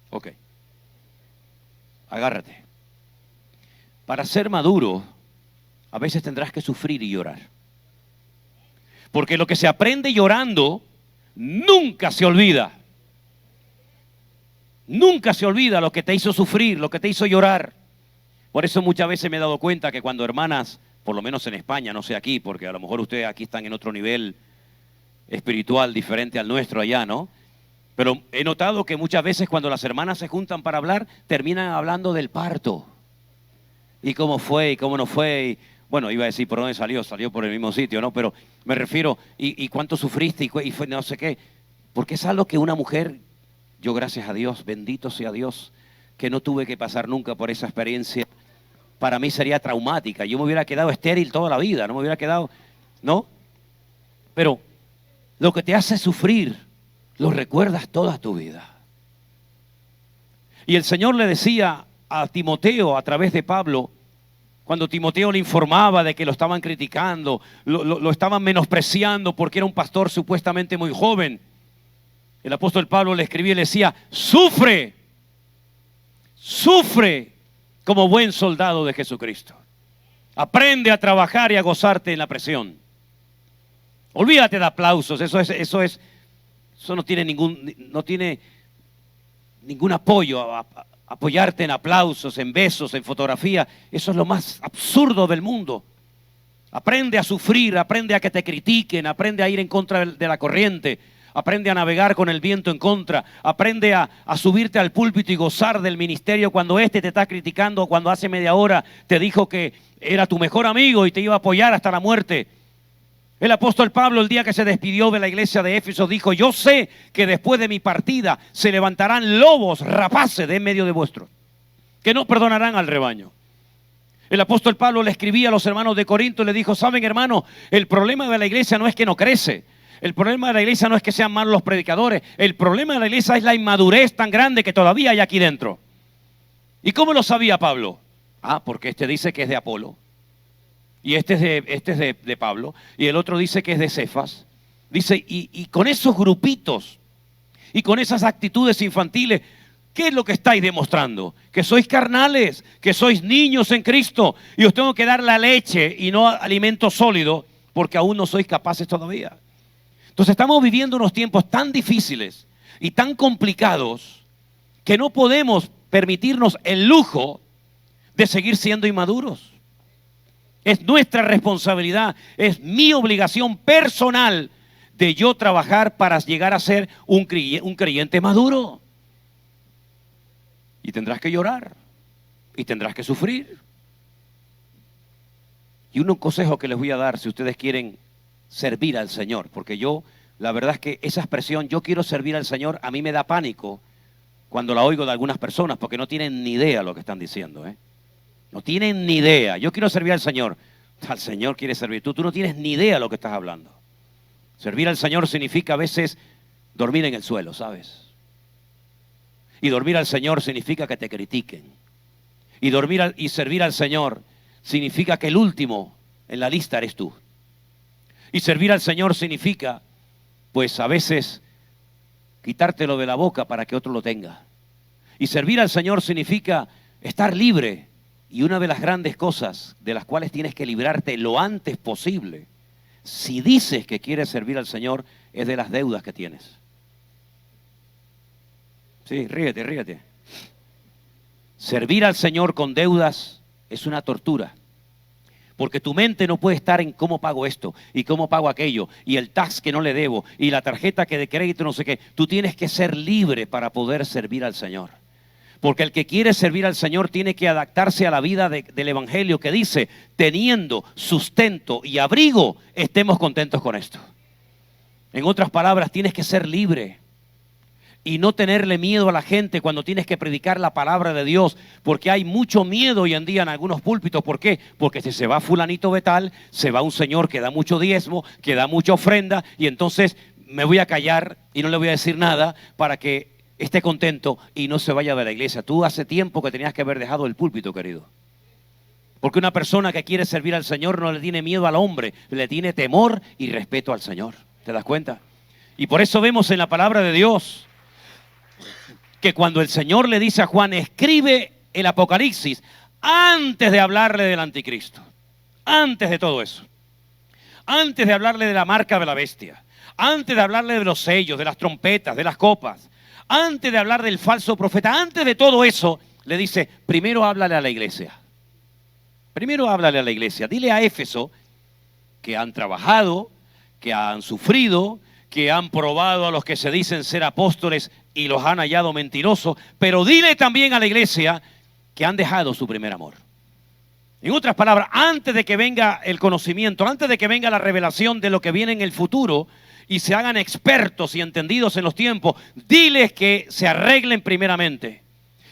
Speaker 3: Ok. Agárrate. Para ser maduro, a veces tendrás que sufrir y llorar. Porque lo que se aprende llorando, nunca se olvida. Nunca se olvida lo que te hizo sufrir, lo que te hizo llorar. Por eso muchas veces me he dado cuenta que cuando hermanas, por lo menos en España, no sé aquí, porque a lo mejor ustedes aquí están en otro nivel espiritual diferente al nuestro allá, ¿no? Pero he notado que muchas veces cuando las hermanas se juntan para hablar, terminan hablando del parto. Y cómo fue, y cómo no fue. Bueno, iba a decir por dónde salió, salió por el mismo sitio, ¿no? Pero me refiero, ¿y cuánto sufriste? Y fue no sé qué. Porque es algo que una mujer, yo gracias a Dios, bendito sea Dios, que no tuve que pasar nunca por esa experiencia. Para mí sería traumática. Yo me hubiera quedado estéril toda la vida, no me hubiera quedado, ¿no? Pero lo que te hace sufrir, lo recuerdas toda tu vida. Y el Señor le decía a Timoteo a través de Pablo, cuando Timoteo le informaba de que lo estaban criticando, lo estaban menospreciando porque era un pastor supuestamente muy joven. El apóstol Pablo le escribía y le decía, sufre como buen soldado de Jesucristo. Aprende a trabajar y a gozarte en la presión. Olvídate de aplausos, eso no tiene ningún apoyo, apoyarte en aplausos, en besos, en fotografía. Eso es lo más absurdo del mundo. Aprende a sufrir, aprende a que te critiquen, aprende a ir en contra de la corriente, aprende a navegar con el viento en contra, aprende a subirte al púlpito y gozar del ministerio cuando te está criticando, cuando hace media hora te dijo que era tu mejor amigo y te iba a apoyar hasta la muerte. El apóstol Pablo, el día que se despidió de la iglesia de Éfeso, dijo, yo sé que después de mi partida se levantarán lobos rapaces de en medio de vuestros, que no perdonarán al rebaño. El apóstol Pablo le escribía a los hermanos de Corinto y le dijo, saben hermano, el problema de la iglesia no es que no crece, el problema de la iglesia no es que sean malos los predicadores, el problema de la iglesia es la inmadurez tan grande que todavía hay aquí dentro. ¿Y cómo lo sabía Pablo? Porque este dice que es de Apolo. Y este es de Pablo, y el otro dice que es de Cefas. Dice, y con esos grupitos, y con esas actitudes infantiles, ¿qué es lo que estáis demostrando? Que sois carnales, que sois niños en Cristo, y os tengo que dar la leche y no alimento sólido, porque aún no sois capaces todavía. Entonces estamos viviendo unos tiempos tan difíciles y tan complicados, que no podemos permitirnos el lujo de seguir siendo inmaduros. Es nuestra responsabilidad, es mi obligación personal de yo trabajar para llegar a ser un creyente maduro. Y tendrás que llorar, y tendrás que sufrir. Y un consejo que les voy a dar si ustedes quieren servir al Señor, porque la verdad es que esa expresión, yo quiero servir al Señor, a mí me da pánico cuando la oigo de algunas personas, porque no tienen ni idea lo que están diciendo, No tienen ni idea. Yo quiero servir al Señor. Al Señor quiere servir. Tú no tienes ni idea de lo que estás hablando. Servir al Señor significa a veces dormir en el suelo, ¿sabes? Y dormir al Señor significa que te critiquen. Y servir al Señor significa que el último en la lista eres tú. Y servir al Señor significa, pues a veces, quitártelo de la boca para que otro lo tenga. Y servir al Señor significa estar libre. Y una de las grandes cosas de las cuales tienes que librarte lo antes posible, si dices que quieres servir al Señor, es de las deudas que tienes. Sí, ríete. Servir al Señor con deudas es una tortura. Porque tu mente no puede estar en cómo pago esto y cómo pago aquello y el tax que no le debo y la tarjeta que de crédito no sé qué. Tú tienes que ser libre para poder servir al Señor. Porque el que quiere servir al Señor tiene que adaptarse a la vida del Evangelio que dice, teniendo sustento y abrigo, estemos contentos con esto. En otras palabras, tienes que ser libre y no tenerle miedo a la gente cuando tienes que predicar la palabra de Dios, porque hay mucho miedo hoy en día en algunos púlpitos. ¿Por qué? Porque si se va fulanito de tal, se va un señor que da mucho diezmo, que da mucha ofrenda, y entonces me voy a callar y no le voy a decir nada para que esté contento y no se vaya de la iglesia. Tú hace tiempo que tenías que haber dejado el púlpito, querido. Porque una persona que quiere servir al Señor no le tiene miedo al hombre, le tiene temor y respeto al Señor. ¿Te das cuenta? Y por eso vemos en la palabra de Dios que cuando el Señor le dice a Juan, escribe el Apocalipsis, antes de hablarle del anticristo, antes de todo eso, antes de hablarle de la marca de la bestia, antes de hablarle de los sellos, de las trompetas, de las copas, antes de hablar del falso profeta, antes de todo eso, le dice, primero háblale a la iglesia. Primero háblale a la iglesia. Dile a Éfeso que han trabajado, que han sufrido, que han probado a los que se dicen ser apóstoles y los han hallado mentirosos, pero dile también a la iglesia que han dejado su primer amor. En otras palabras, antes de que venga el conocimiento, antes de que venga la revelación de lo que viene en el futuro y se hagan expertos y entendidos en los tiempos, diles que se arreglen primeramente.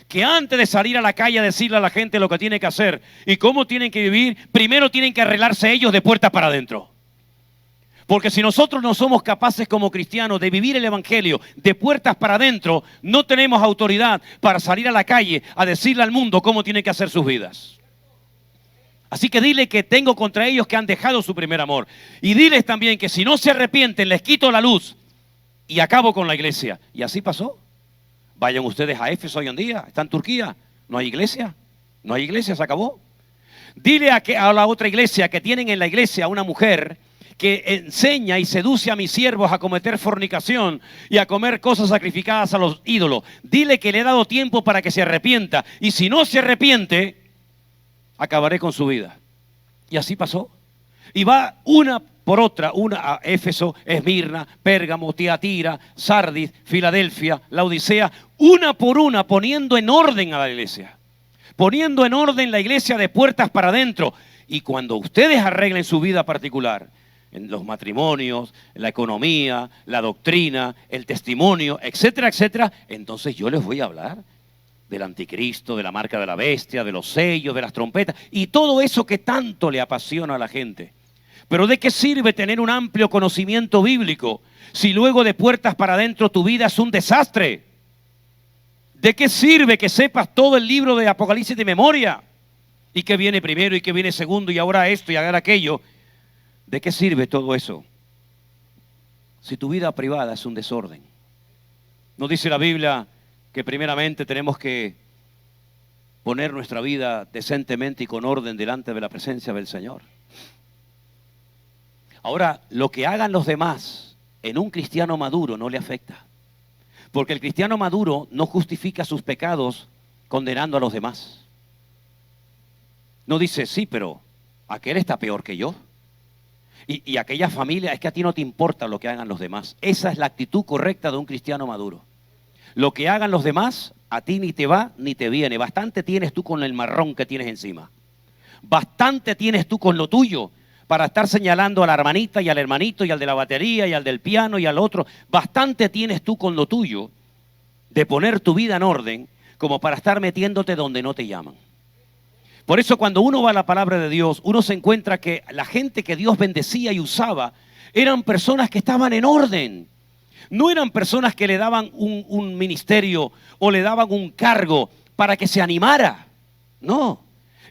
Speaker 3: Que antes de salir a la calle a decirle a la gente lo que tiene que hacer y cómo tienen que vivir, primero tienen que arreglarse ellos de puertas para adentro. Porque si nosotros no somos capaces como cristianos de vivir el evangelio de puertas para adentro, no tenemos autoridad para salir a la calle a decirle al mundo cómo tienen que hacer sus vidas. Así que dile que tengo contra ellos que han dejado su primer amor. Y diles también que si no se arrepienten, les quito la luz y acabo con la iglesia. Y así pasó. Vayan ustedes a Éfeso hoy en día, está en Turquía, no hay iglesia, no hay iglesia, se acabó. Dile a la otra iglesia que tienen en la iglesia a una mujer que enseña y seduce a mis siervos a cometer fornicación y a comer cosas sacrificadas a los ídolos. Dile que le he dado tiempo para que se arrepienta y si no se arrepiente, acabaré con su vida. Y así pasó. Y va una por otra, una a Éfeso, Esmirna, Pérgamo, Tiatira, Sardis, Filadelfia, Laodicea, una por una poniendo en orden a la iglesia. Poniendo en orden la iglesia de puertas para adentro. Y cuando ustedes arreglen su vida particular, en los matrimonios, la economía, la doctrina, el testimonio, etcétera, etcétera, entonces yo les voy a hablar del anticristo, de la marca de la bestia, de los sellos, de las trompetas y todo eso que tanto le apasiona a la gente. Pero ¿de qué sirve tener un amplio conocimiento bíblico si luego de puertas para adentro tu vida es un desastre? ¿De qué sirve que sepas todo el libro de Apocalipsis de memoria? ¿Y qué viene primero y qué viene segundo y ahora esto y ahora aquello? ¿De qué sirve todo eso si tu vida privada es un desorden? ¿No dice la Biblia que primeramente tenemos que poner nuestra vida decentemente y con orden delante de la presencia del Señor? Ahora, lo que hagan los demás en un cristiano maduro no le afecta. Porque el cristiano maduro no justifica sus pecados condenando a los demás. No dice, sí, pero aquel está peor que yo. Y aquella familia, es que a ti no te importa lo que hagan los demás. Esa es la actitud correcta de un cristiano maduro. Lo que hagan los demás, a ti ni te va ni te viene. Bastante tienes tú con el marrón que tienes encima. Bastante tienes tú con lo tuyo para estar señalando a la hermanita y al hermanito y al de la batería y al del piano y al otro. Bastante tienes tú con lo tuyo de poner tu vida en orden como para estar metiéndote donde no te llaman. Por eso cuando uno va a la palabra de Dios, uno se encuentra que la gente que Dios bendecía y usaba eran personas que estaban en orden. No eran personas que le daban un ministerio o le daban un cargo para que se animara. No,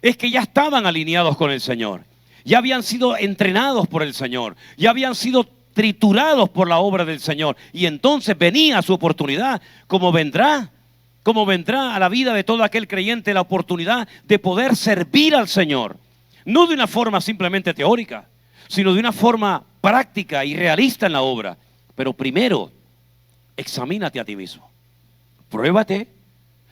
Speaker 3: es que ya estaban alineados con el Señor. Ya habían sido entrenados por el Señor. Ya habían sido triturados por la obra del Señor. Y entonces venía su oportunidad, como vendrá a la vida de todo aquel creyente la oportunidad de poder servir al Señor. No de una forma simplemente teórica, sino de una forma práctica y realista en la obra. Pero primero, examínate a ti mismo. Pruébate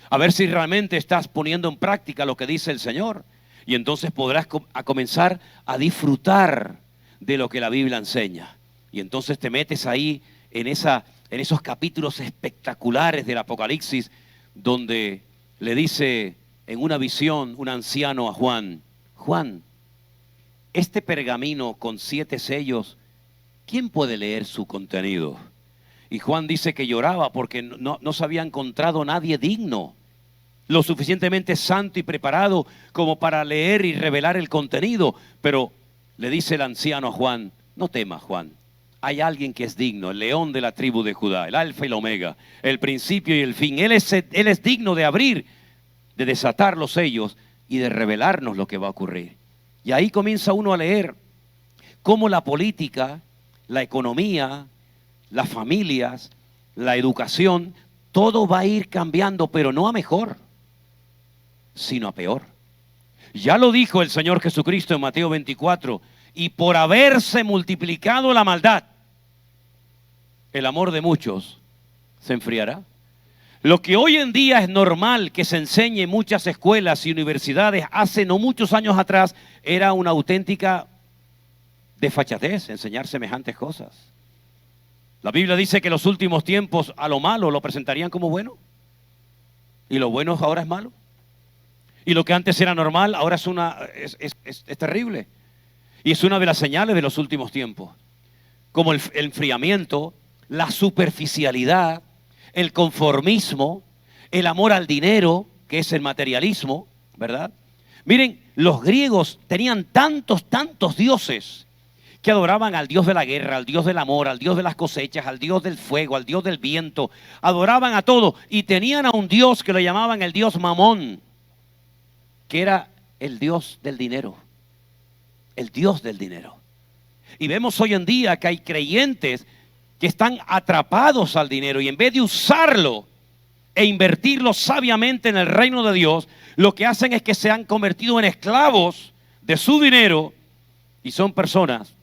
Speaker 3: a ver si realmente estás poniendo en práctica lo que dice el Señor. Y entonces podrás comenzar a disfrutar de lo que la Biblia enseña. Y entonces te metes ahí en esos capítulos espectaculares del Apocalipsis, donde le dice en una visión un anciano a Juan, Juan, este pergamino con 7 sellos, ¿quién puede leer su contenido? Y Juan dice que lloraba porque no se había encontrado nadie digno, lo suficientemente santo y preparado como para leer y revelar el contenido. Pero le dice el anciano a Juan, no temas, Juan. Hay alguien que es digno, el león de la tribu de Judá, el alfa y el omega, el principio y el fin. Él es digno de abrir, de desatar los sellos y de revelarnos lo que va a ocurrir. Y ahí comienza uno a leer cómo la política, la economía, las familias, la educación, todo va a ir cambiando, pero no a mejor, sino a peor. Ya lo dijo el Señor Jesucristo en Mateo 24, y por haberse multiplicado la maldad, el amor de muchos se enfriará. Lo que hoy en día es normal que se enseñe en muchas escuelas y universidades, hace no muchos años atrás era una auténtica desfachatez enseñar semejantes cosas. La Biblia dice que en los últimos tiempos a lo malo lo presentarían como bueno y lo bueno ahora es malo. Y lo que antes era normal, ahora es terrible. Y es una de las señales de los últimos tiempos. Como el enfriamiento, la superficialidad, el conformismo, el amor al dinero, que es el materialismo, ¿verdad? Miren, los griegos tenían tantos dioses que adoraban al Dios de la guerra, al Dios del amor, al Dios de las cosechas, al Dios del fuego, al Dios del viento. Adoraban a todo y tenían a un Dios que lo llamaban el Dios Mamón, que era el Dios del dinero. El Dios del dinero. Y vemos hoy en día que hay creyentes que están atrapados al dinero y en vez de usarlo e invertirlo sabiamente en el reino de Dios, lo que hacen es que se han convertido en esclavos de su dinero y son personas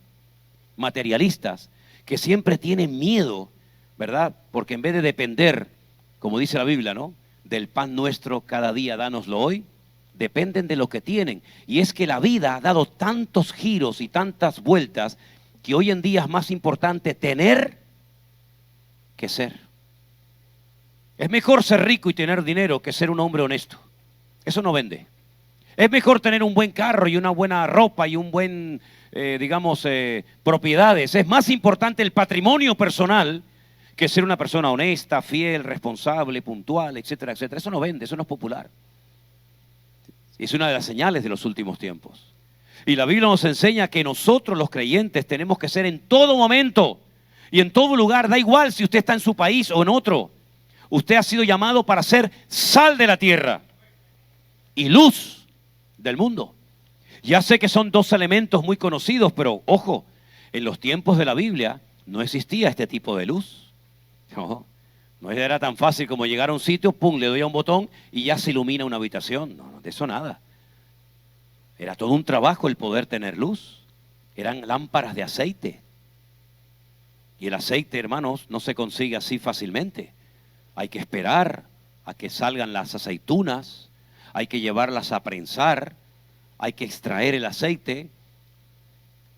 Speaker 3: materialistas que siempre tienen miedo, ¿verdad? Porque en vez de depender, como dice la Biblia, ¿no?, del pan nuestro cada día dánoslo hoy, dependen de lo que tienen. Y es que la vida ha dado tantos giros y tantas vueltas que hoy en día es más importante tener que ser. Es mejor ser rico y tener dinero que ser un hombre honesto. Eso no vende. Es mejor tener un buen carro y una buena ropa y un buen, propiedades. Es más importante el patrimonio personal que ser una persona honesta, fiel, responsable, puntual, etcétera, etcétera. Eso no vende, eso no es popular. Es una de las señales de los últimos tiempos. Y la Biblia nos enseña que nosotros los creyentes tenemos que ser en todo momento y en todo lugar, da igual si usted está en su país o en otro. Usted ha sido llamado para ser sal de la tierra y luz del mundo. Ya sé que son dos elementos muy conocidos, pero ojo, en los tiempos de la Biblia no existía este tipo de luz. No era tan fácil como llegar a un sitio, pum, le doy a un botón y ya se ilumina una habitación. No, de eso nada. Era todo un trabajo el poder tener luz. Eran lámparas de aceite. Y el aceite, hermanos, no se consigue así fácilmente. Hay que esperar a que salgan las aceitunas, hay que llevarlas a prensar, hay que extraer el aceite.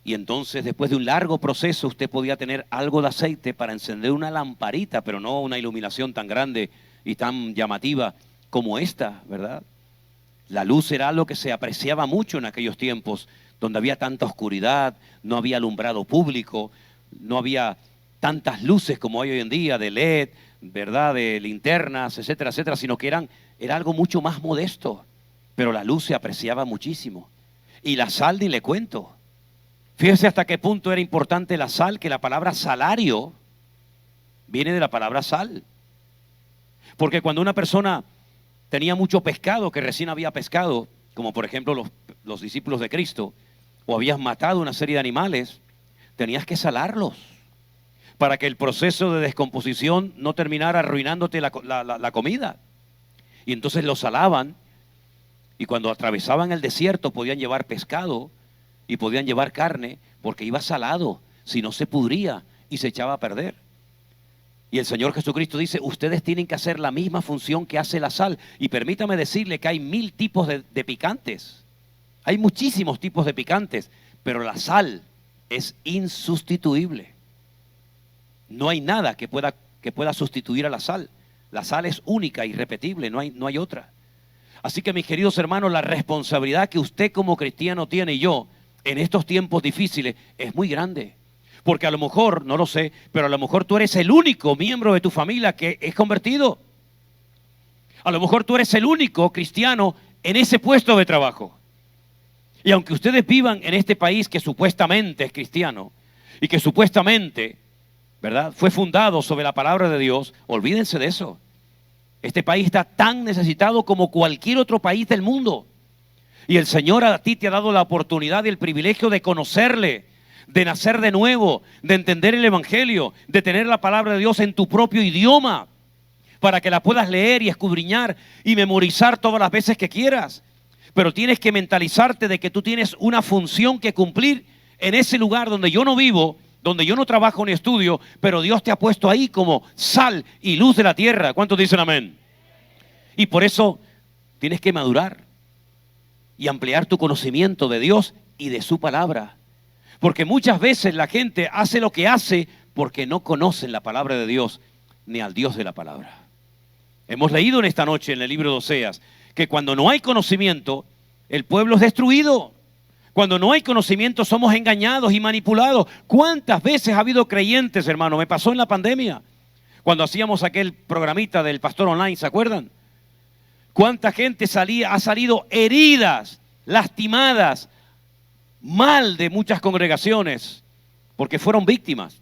Speaker 3: Y entonces, después de un largo proceso, usted podía tener algo de aceite para encender una lamparita, pero no una iluminación tan grande y tan llamativa como esta, ¿verdad? La luz era algo que se apreciaba mucho en aquellos tiempos, donde había tanta oscuridad, no había alumbrado público, no había tantas luces como hay hoy en día, de LED, ¿verdad?, de linternas, etcétera, etcétera, sino que era algo mucho más modesto, pero la luz se apreciaba muchísimo. Y la sal, ni le cuento. Fíjese hasta qué punto era importante la sal, que la palabra salario viene de la palabra sal. Porque cuando una persona tenía mucho pescado, que recién había pescado, como por ejemplo los discípulos de Cristo, o habías matado una serie de animales, tenías que salarlos para que el proceso de descomposición no terminara arruinándote la comida. Y entonces los salaban, y cuando atravesaban el desierto podían llevar pescado y podían llevar carne, porque iba salado, si no se pudría y se echaba a perder. Y el Señor Jesucristo dice, ustedes tienen que hacer la misma función que hace la sal. Y permítame decirle que hay 1000 tipos de picantes. Hay muchísimos tipos de picantes, pero la sal es insustituible. No hay nada que pueda sustituir a la sal. La sal es única, irrepetible, no hay otra. Así que mis queridos hermanos, la responsabilidad que usted como cristiano tiene y yo en estos tiempos difíciles es muy grande. Porque a lo mejor, no lo sé, pero a lo mejor tú eres el único miembro de tu familia que es convertido. A lo mejor tú eres el único cristiano en ese puesto de trabajo. Y aunque ustedes vivan en este país que supuestamente es cristiano y que supuestamente, ¿verdad?, fue fundado sobre la palabra de Dios, olvídense de eso. Este país está tan necesitado como cualquier otro país del mundo. Y el Señor a ti te ha dado la oportunidad y el privilegio de conocerle, de nacer de nuevo, de entender el Evangelio, de tener la palabra de Dios en tu propio idioma, para que la puedas leer y escudriñar y memorizar todas las veces que quieras. Pero tienes que mentalizarte de que tú tienes una función que cumplir en ese lugar donde yo no vivo, donde yo no trabajo ni estudio, pero Dios te ha puesto ahí como sal y luz de la tierra. ¿Cuántos dicen amén? Y por eso tienes que madurar y ampliar tu conocimiento de Dios y de su palabra. Porque muchas veces la gente hace lo que hace porque no conocen la palabra de Dios ni al Dios de la palabra. Hemos leído en esta noche en el libro de Oseas que cuando no hay conocimiento, el pueblo es destruido. Cuando no hay conocimiento, somos engañados y manipulados. ¿Cuántas veces ha habido creyentes, hermano? Me pasó en la pandemia, cuando hacíamos aquel programita del pastor online, ¿se acuerdan? ¿Cuánta gente ha salido heridas, lastimadas, mal de muchas congregaciones, porque fueron víctimas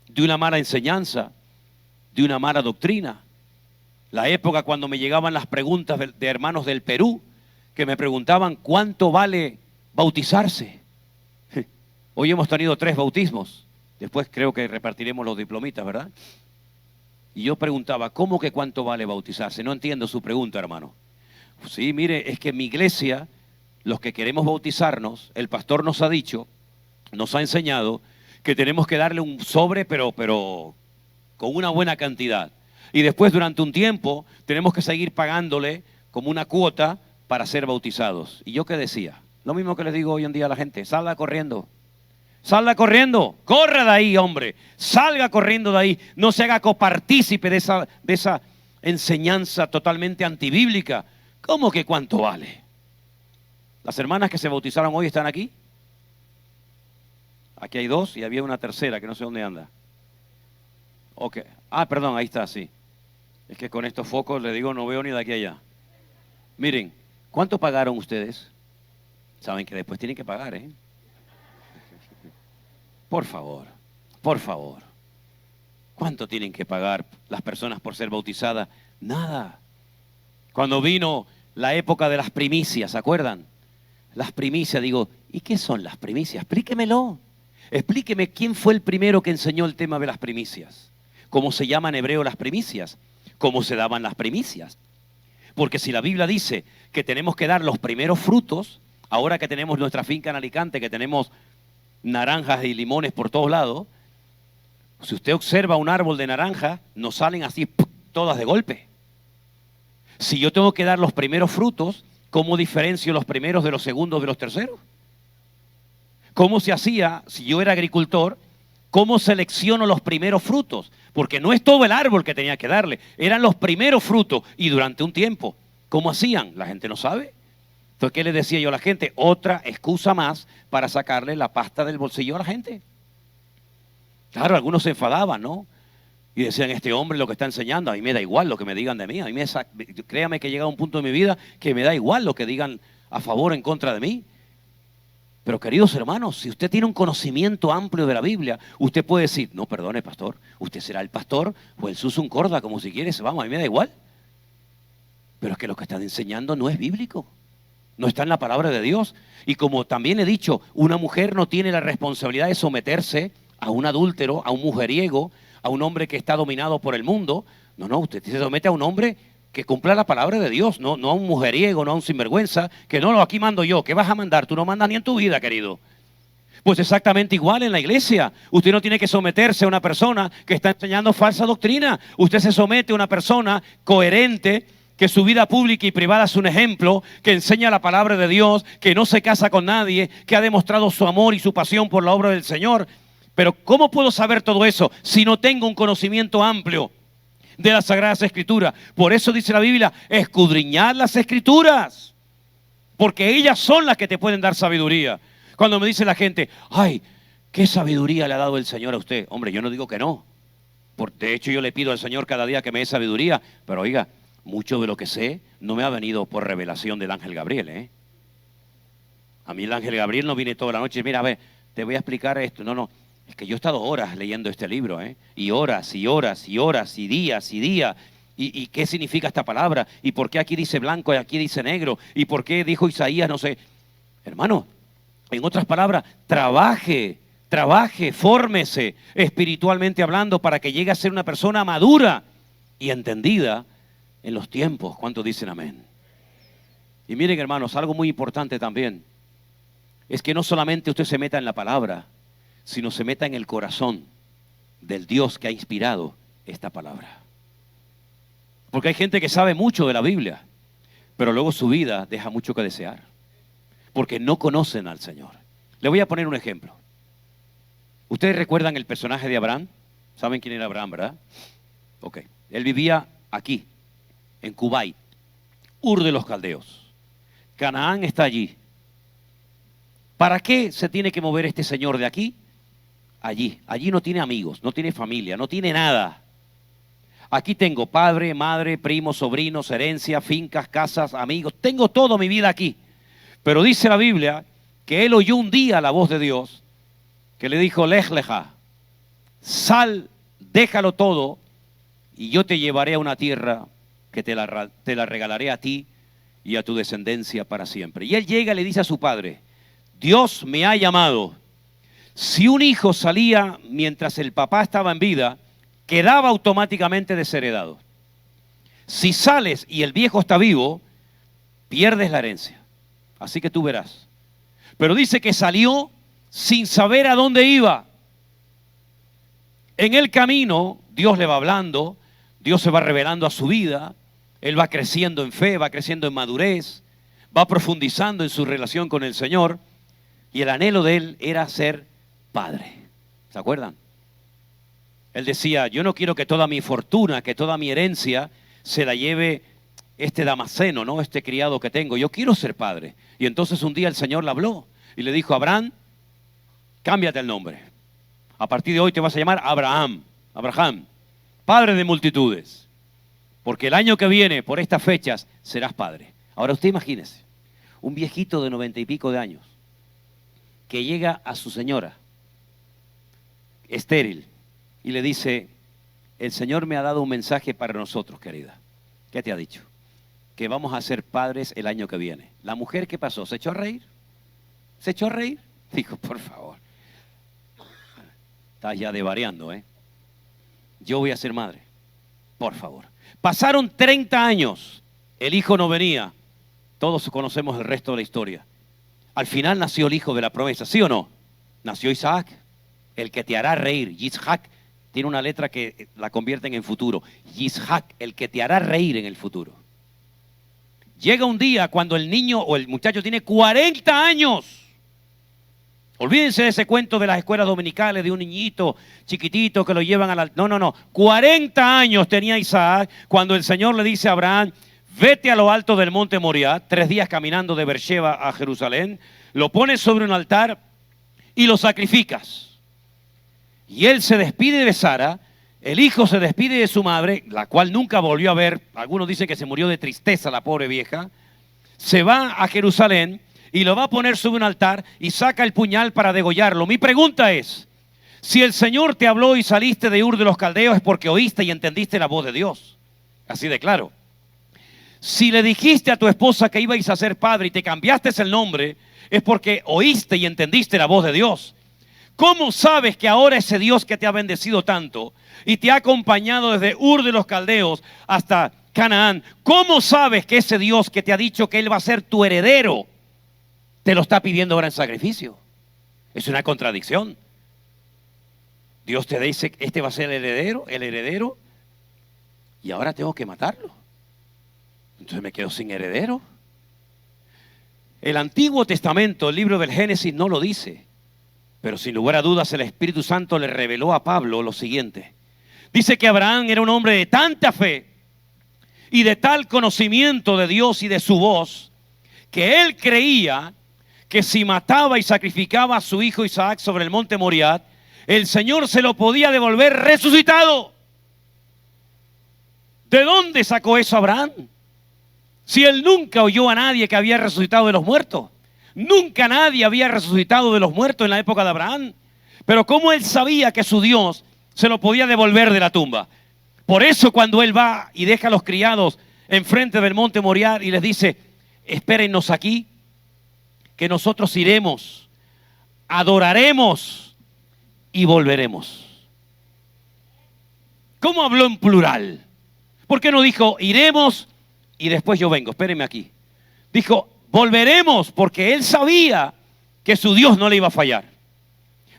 Speaker 3: de una mala enseñanza, de una mala doctrina? La época cuando me llegaban las preguntas de hermanos del Perú, que me preguntaban cuánto vale bautizarse. Hoy hemos tenido 3 bautismos, después creo que repartiremos los diplomitas, ¿verdad? Y yo preguntaba, ¿cómo que cuánto vale bautizarse? No entiendo su pregunta, hermano. Sí, mire, es que en mi iglesia, los que queremos bautizarnos, el pastor nos ha dicho, nos ha enseñado, que tenemos que darle un sobre, pero con una buena cantidad. Y después, durante un tiempo, tenemos que seguir pagándole como una cuota para ser bautizados. ¿Y yo qué decía? Lo mismo que les digo hoy en día a la gente, salga corriendo. Salga corriendo, corra de ahí, hombre. Salga corriendo de ahí. No se haga copartícipe de esa enseñanza totalmente antibíblica. ¿Cómo que cuánto vale? Las hermanas que se bautizaron hoy están aquí. Aquí hay 2 y había una tercera que no sé dónde anda. Ok. Ah, perdón, ahí está, sí. Es que con estos focos, le digo, no veo ni de aquí a allá. Miren, ¿cuánto pagaron ustedes? Saben que después tienen que pagar, ¿eh? Por favor, por favor. ¿Cuánto tienen que pagar las personas por ser bautizadas? Nada. Cuando vino la época de las primicias, ¿se acuerdan? Las primicias, digo, ¿y qué son las primicias? Explíquemelo. Explíqueme quién fue el primero que enseñó el tema de las primicias. ¿Cómo se llama en hebreo las primicias? ¿Cómo se daban las primicias? Porque si la Biblia dice que tenemos que dar los primeros frutos, ahora que tenemos nuestra finca en Alicante, que tenemos naranjas y limones por todos lados, si usted observa un árbol de naranja, no salen así todas de golpe. Si yo tengo que dar los primeros frutos, ¿cómo diferencio los primeros de los segundos de los terceros? ¿Cómo se hacía, si yo era agricultor, cómo selecciono los primeros frutos? Porque no es todo el árbol que tenía que darle, eran los primeros frutos y durante un tiempo. ¿Cómo hacían? La gente no sabe. Entonces, ¿qué le decía yo a la gente? Otra excusa más para sacarle la pasta del bolsillo a la gente. Claro, algunos se enfadaban, ¿no? Y decían, este hombre lo que está enseñando, a mí me da igual lo que me digan de mí. Créame que llega un punto de mi vida que me da igual lo que digan a favor o en contra de mí. Pero queridos hermanos, si usted tiene un conocimiento amplio de la Biblia, usted puede decir, no, perdone, pastor, usted será el pastor o el susum corda, como si quiere, vamos, a mí me da igual. Pero es que lo que están enseñando no es bíblico. No está en la palabra de Dios. Y como también he dicho, una mujer no tiene la responsabilidad de someterse a un adúltero, a un mujeriego, a un hombre que está dominado por el mundo. No, usted se somete a un hombre que cumpla la palabra de Dios, no a un mujeriego, no a un sinvergüenza, que no, aquí mando yo. ¿Qué vas a mandar? Tú no mandas ni en tu vida, querido. Pues exactamente igual en la iglesia. Usted no tiene que someterse a una persona que está enseñando falsa doctrina. Usted se somete a una persona coherente, que su vida pública y privada es un ejemplo, que enseña la palabra de Dios, que no se casa con nadie, que ha demostrado su amor y su pasión por la obra del Señor. Pero ¿cómo puedo saber todo eso si no tengo un conocimiento amplio de las Sagradas Escrituras? Por eso dice la Biblia, escudriñad las Escrituras, porque ellas son las que te pueden dar sabiduría. Cuando me dice la gente, ay, ¿qué sabiduría le ha dado el Señor a usted? Hombre, yo no digo que no. De hecho, yo le pido al Señor cada día que me dé sabiduría, pero oiga, mucho de lo que sé no me ha venido por revelación del ángel Gabriel, ¿eh? A mí el ángel Gabriel no viene toda la noche, mira, a ver, te voy a explicar esto. No, es que yo he estado horas leyendo este libro, ¿eh? Y horas, y horas, y horas, y días, y días. ¿Y qué significa esta palabra? ¿Y por qué aquí dice blanco y aquí dice negro? ¿Y por qué dijo Isaías, no sé? Hermano, en otras palabras, trabaje, fórmese espiritualmente hablando para que llegue a ser una persona madura y entendida en los tiempos. ¿Cuántos dicen amén? Y miren, hermanos, algo muy importante también es que no solamente usted se meta en la palabra, sino se meta en el corazón del Dios que ha inspirado esta palabra. Porque hay gente que sabe mucho de la Biblia, pero luego su vida deja mucho que desear, porque no conocen al Señor. Le voy a poner un ejemplo. ¿Ustedes recuerdan el personaje de Abraham? ¿Saben quién era Abraham, verdad? Ok. Él vivía aquí, en Kuwait, Ur de los Caldeos. Canaán está allí. ¿Para qué se tiene que mover este señor de aquí? Allí. Allí no tiene amigos, no tiene familia, no tiene nada. Aquí tengo padre, madre, primos, sobrinos, herencia, fincas, casas, amigos. Tengo toda mi vida aquí. Pero dice la Biblia que él oyó un día la voz de Dios que le dijo, Lej leja, sal, déjalo todo y yo te llevaré a una tierra que te la regalaré a ti y a tu descendencia para siempre. Y él llega y le dice a su padre, Dios me ha llamado. Si un hijo salía mientras el papá estaba en vida, quedaba automáticamente desheredado. Si sales y el viejo está vivo, pierdes la herencia. Así que tú verás. Pero dice que salió sin saber a dónde iba. En el camino, Dios le va hablando, Dios se va revelando a su vida, él va creciendo en fe, va creciendo en madurez, va profundizando en su relación con el Señor, y el anhelo de él era ser padre. ¿Se acuerdan? Él decía, yo no quiero que toda mi fortuna, que toda mi herencia se la lleve este Damaseno, ¿no? Este criado que tengo. Yo quiero ser padre. Y entonces un día el Señor le habló y le dijo, Abraham, cámbiate el nombre. A partir de hoy te vas a llamar Abraham, padre de multitudes. Porque el año que viene, por estas fechas, serás padre. Ahora usted imagínese, un viejito de 90 y pico de años, que llega a su señora, estéril, y le dice, el Señor me ha dado un mensaje para nosotros, querida. ¿Qué te ha dicho? Que vamos a ser padres el año que viene. La mujer, ¿qué pasó? ¿Se echó a reír? ¿Se echó a reír? Dijo, por favor. Estás ya devariando, ¿eh? Yo voy a ser madre. Por favor. Pasaron 30 años. El hijo no venía. Todos conocemos el resto de la historia. Al final nació el hijo de la promesa, ¿sí o no? Nació Isaac, el que te hará reír. Yitzhak tiene una letra que la convierten en futuro. Yitzhak, el que te hará reír en el futuro. Llega un día cuando el niño o el muchacho tiene 40 años. Olvídense de ese cuento de las escuelas dominicales, de un niñito chiquitito que lo llevan a la... No. 40 años tenía Isaac cuando el Señor le dice a Abraham, vete a lo alto del monte Moriah, 3 días caminando de Beersheba a Jerusalén, lo pones sobre un altar y lo sacrificas. Y él se despide de Sara, el hijo se despide de su madre, la cual nunca volvió a ver, algunos dicen que se murió de tristeza la pobre vieja, se va a Jerusalén y lo va a poner sobre un altar y saca el puñal para degollarlo. Mi pregunta es, si el Señor te habló y saliste de Ur de los Caldeos es porque oíste y entendiste la voz de Dios. Así de claro. Si le dijiste a tu esposa que ibais a ser padre y te cambiaste el nombre, es porque oíste y entendiste la voz de Dios. ¿Cómo sabes que ahora ese Dios que te ha bendecido tanto y te ha acompañado desde Ur de los Caldeos hasta Canaán, cómo sabes que ese Dios que te ha dicho que Él va a ser tu heredero, te lo está pidiendo ahora en sacrificio? Es una contradicción. Dios te dice, este va a ser el heredero, y ahora tengo que matarlo. Entonces me quedo sin heredero. El Antiguo Testamento, el libro del Génesis, no lo dice. Pero sin lugar a dudas el Espíritu Santo le reveló a Pablo lo siguiente. Dice que Abraham era un hombre de tanta fe y de tal conocimiento de Dios y de su voz, que él creía que si mataba y sacrificaba a su hijo Isaac sobre el monte Moriah, el Señor se lo podía devolver resucitado. ¿De dónde sacó eso Abraham? Si él nunca oyó a nadie que había resucitado de los muertos. Nunca nadie había resucitado de los muertos en la época de Abraham. Pero ¿cómo él sabía que su Dios se lo podía devolver de la tumba? Por eso cuando él va y deja a los criados enfrente del monte Moriah y les dice, espérennos aquí, que nosotros iremos, adoraremos y volveremos. ¿Cómo habló en plural? ¿Por qué no dijo iremos y después yo vengo? Espérenme aquí. Dijo volveremos, porque él sabía que su Dios no le iba a fallar.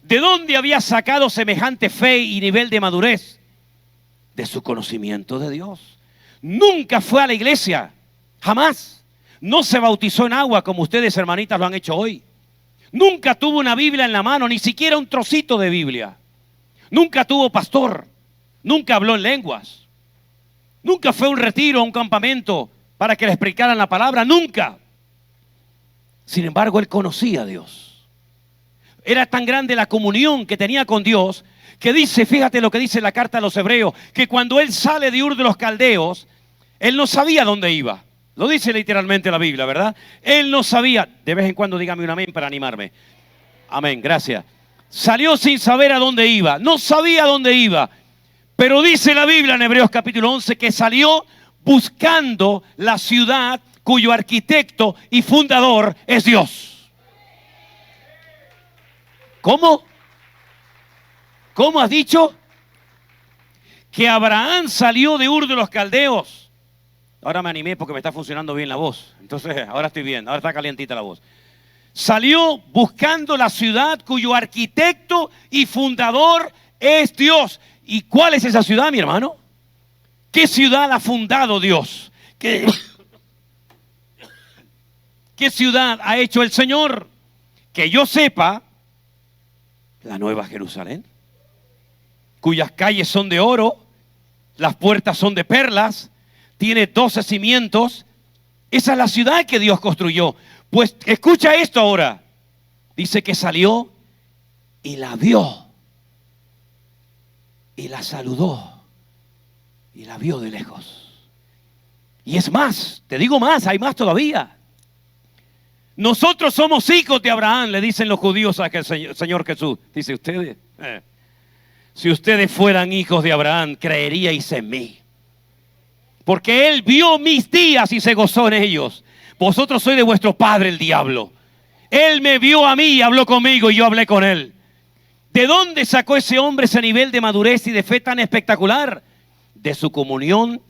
Speaker 3: ¿De dónde había sacado semejante fe y nivel de madurez? De su conocimiento de Dios. Nunca fue a la iglesia, jamás. No se bautizó en agua como ustedes, hermanitas, lo han hecho hoy. Nunca tuvo una Biblia en la mano, ni siquiera un trocito de Biblia. Nunca tuvo pastor. Nunca habló en lenguas. Nunca fue a un retiro, a un campamento para que le explicaran la palabra, nunca. Sin embargo, él conocía a Dios. Era tan grande la comunión que tenía con Dios, que dice, fíjate lo que dice la carta a los hebreos, que cuando él sale de Ur de los Caldeos, él no sabía dónde iba. Lo dice literalmente la Biblia, ¿verdad? Él no sabía. De vez en cuando dígame un amén para animarme. Amén, gracias. Salió sin saber a dónde iba. No sabía a dónde iba. Pero dice la Biblia en Hebreos capítulo 11 que salió buscando la ciudad cuyo arquitecto y fundador es Dios. ¿Cómo? ¿Cómo has dicho? Que Abraham salió de Ur de los Caldeos. Ahora me animé porque me está funcionando bien la voz. Entonces, ahora estoy bien, ahora está calientita la voz. Salió buscando la ciudad cuyo arquitecto y fundador es Dios. ¿Y cuál es esa ciudad, mi hermano? ¿Qué ciudad ha fundado Dios? ¿Qué ciudad ha hecho el Señor? Que yo sepa, la Nueva Jerusalén, cuyas calles son de oro, las puertas son de perlas, tiene 12 cimientos. Esa es la ciudad que Dios construyó. Pues escucha esto ahora. Dice que salió y la vio. Y la saludó. Y la vio de lejos. Y es más, te digo más, hay más todavía. Nosotros somos hijos de Abraham, le dicen los judíos a aquel Señor Jesús. Dice, ustedes, si ustedes fueran hijos de Abraham, creeríais en mí. Porque él vio mis días y se gozó en ellos. Vosotros sois de vuestro padre el diablo. Él me vio a mí y habló conmigo y yo hablé con él. ¿De dónde sacó ese hombre ese nivel de madurez y de fe tan espectacular? De su comunión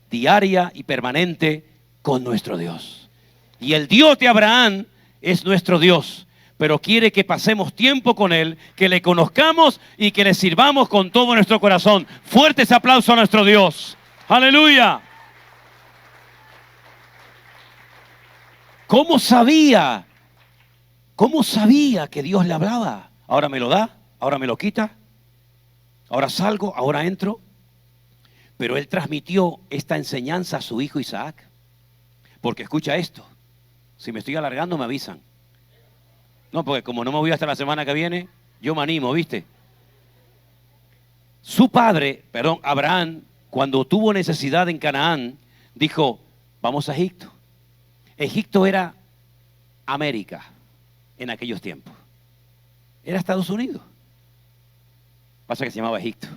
Speaker 3: diaria y permanente con nuestro Dios. Y el Dios de Abraham es nuestro Dios, pero quiere que pasemos tiempo con él, que le conozcamos y que le sirvamos con todo nuestro corazón. Fuertes aplausos a nuestro Dios. ¡Aleluya! ¿Cómo sabía? ¿Cómo sabía que Dios le hablaba? Ahora me lo da, ahora me lo quita, ahora salgo, ahora entro. Pero él transmitió esta enseñanza a su hijo Isaac. Porque escucha esto, si me estoy alargando me avisan. No, porque como no me voy hasta la semana que viene, yo me animo, ¿viste? Su padre, Abraham, cuando tuvo necesidad en Canaán, dijo, vamos a Egipto. Egipto era América en aquellos tiempos. Era Estados Unidos. Pasa que se llamaba Egipto.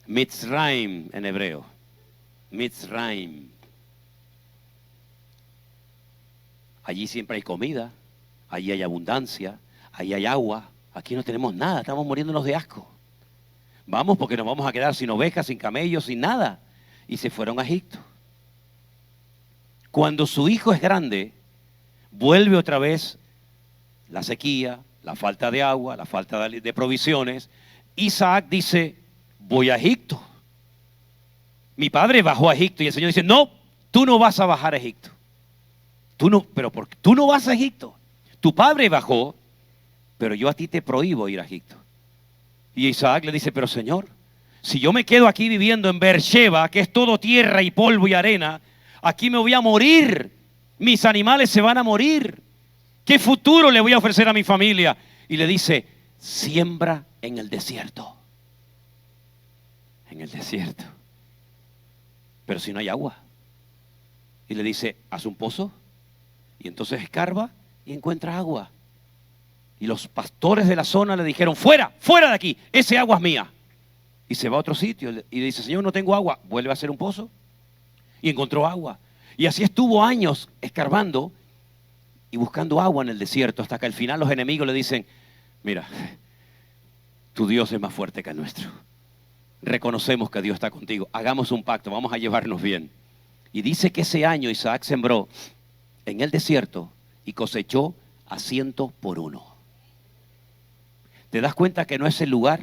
Speaker 3: Mitzrayim en hebreo. Mitzrayim. Allí siempre hay comida, allí hay abundancia, allí hay agua. Aquí no tenemos nada, estamos muriéndonos de asco. Vamos porque nos vamos a quedar sin ovejas, sin camellos, sin nada. Y se fueron a Egipto. Cuando su hijo es grande, vuelve otra vez la sequía, la falta de agua, la falta de provisiones. Isaac dice, voy a Egipto. Mi padre bajó a Egipto y el Señor dice, no, tú no vas a bajar a Egipto. Tú no vas a Egipto. Tu padre bajó, pero yo a ti te prohíbo ir a Egipto. Y Isaac le dice, pero Señor, si yo me quedo aquí viviendo en Beersheba, que es todo tierra y polvo y arena, aquí me voy a morir. Mis animales se van a morir. ¿Qué futuro le voy a ofrecer a mi familia? Y le dice, siembra en el desierto. En el desierto. Pero si no hay agua. Y le dice, haz un pozo. Y entonces escarba y encuentra agua. Y los pastores de la zona le dijeron, fuera, fuera de aquí, ese agua es mía. Y se va a otro sitio y le dice, Señor, no tengo agua. Vuelve a hacer un pozo y encontró agua. Y así estuvo años escarbando y buscando agua en el desierto, hasta que al final los enemigos le dicen, mira, tu Dios es más fuerte que el nuestro. Reconocemos que Dios está contigo. Hagamos un pacto, vamos a llevarnos bien. Y dice que ese año Isaac sembró en el desierto y cosechó a 100 por 1. ¿Te das cuenta que no es el lugar,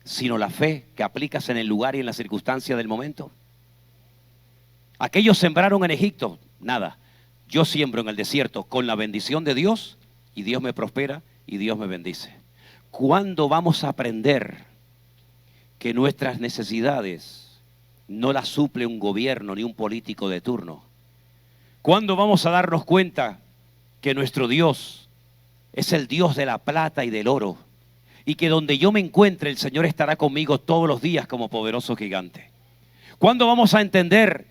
Speaker 3: sino la fe que aplicas en el lugar y en la circunstancia del momento? Aquellos sembraron en Egipto, nada. Yo siembro en el desierto con la bendición de Dios y Dios me prospera y Dios me bendice. ¿Cuándo vamos a aprender que nuestras necesidades no la suple un gobierno ni un político de turno. ¿Cuándo vamos a darnos cuenta que nuestro Dios es el Dios de la plata y del oro? Y que donde yo me encuentre, el Señor estará conmigo todos los días como poderoso gigante. ¿Cuándo vamos a entender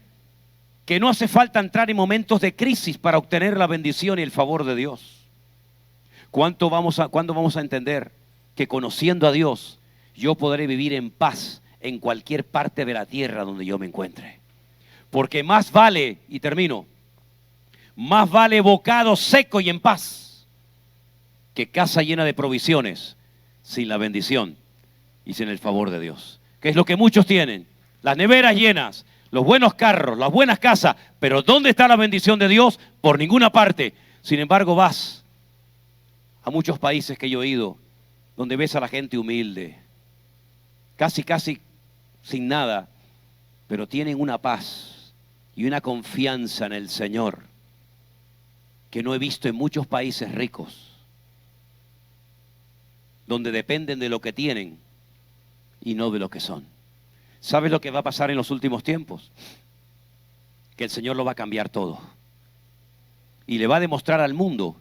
Speaker 3: que no hace falta entrar en momentos de crisis para obtener la bendición y el favor de Dios? ¿Cuándo vamos a entender que conociendo a Dios, yo podré vivir en paz en cualquier parte de la tierra donde yo me encuentre? Porque más vale, y termino, más vale bocado seco y en paz que casa llena de provisiones sin la bendición y sin el favor de Dios. Que es lo que muchos tienen, las neveras llenas, los buenos carros, las buenas casas, pero ¿dónde está la bendición de Dios? Por ninguna parte. Sin embargo, vas a muchos países que yo he ido, donde ves a la gente humilde, casi sin nada, pero tienen una paz y una confianza en el Señor que no he visto en muchos países ricos, donde dependen de lo que tienen y no de lo que son. ¿Sabes lo que va a pasar en los últimos tiempos? Que el Señor lo va a cambiar todo. Y le va a demostrar al mundo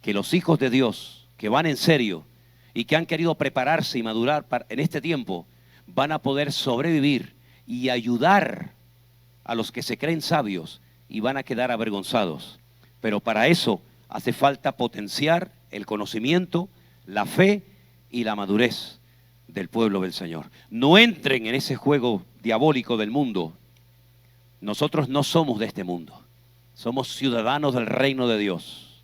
Speaker 3: que los hijos de Dios, que van en serio y que han querido prepararse y madurar en este tiempo, van a poder sobrevivir y ayudar a los que se creen sabios y van a quedar avergonzados. Pero para eso hace falta potenciar el conocimiento, la fe y la madurez del pueblo del Señor. No entren en ese juego diabólico del mundo. Nosotros no somos de este mundo. Somos ciudadanos del reino de Dios.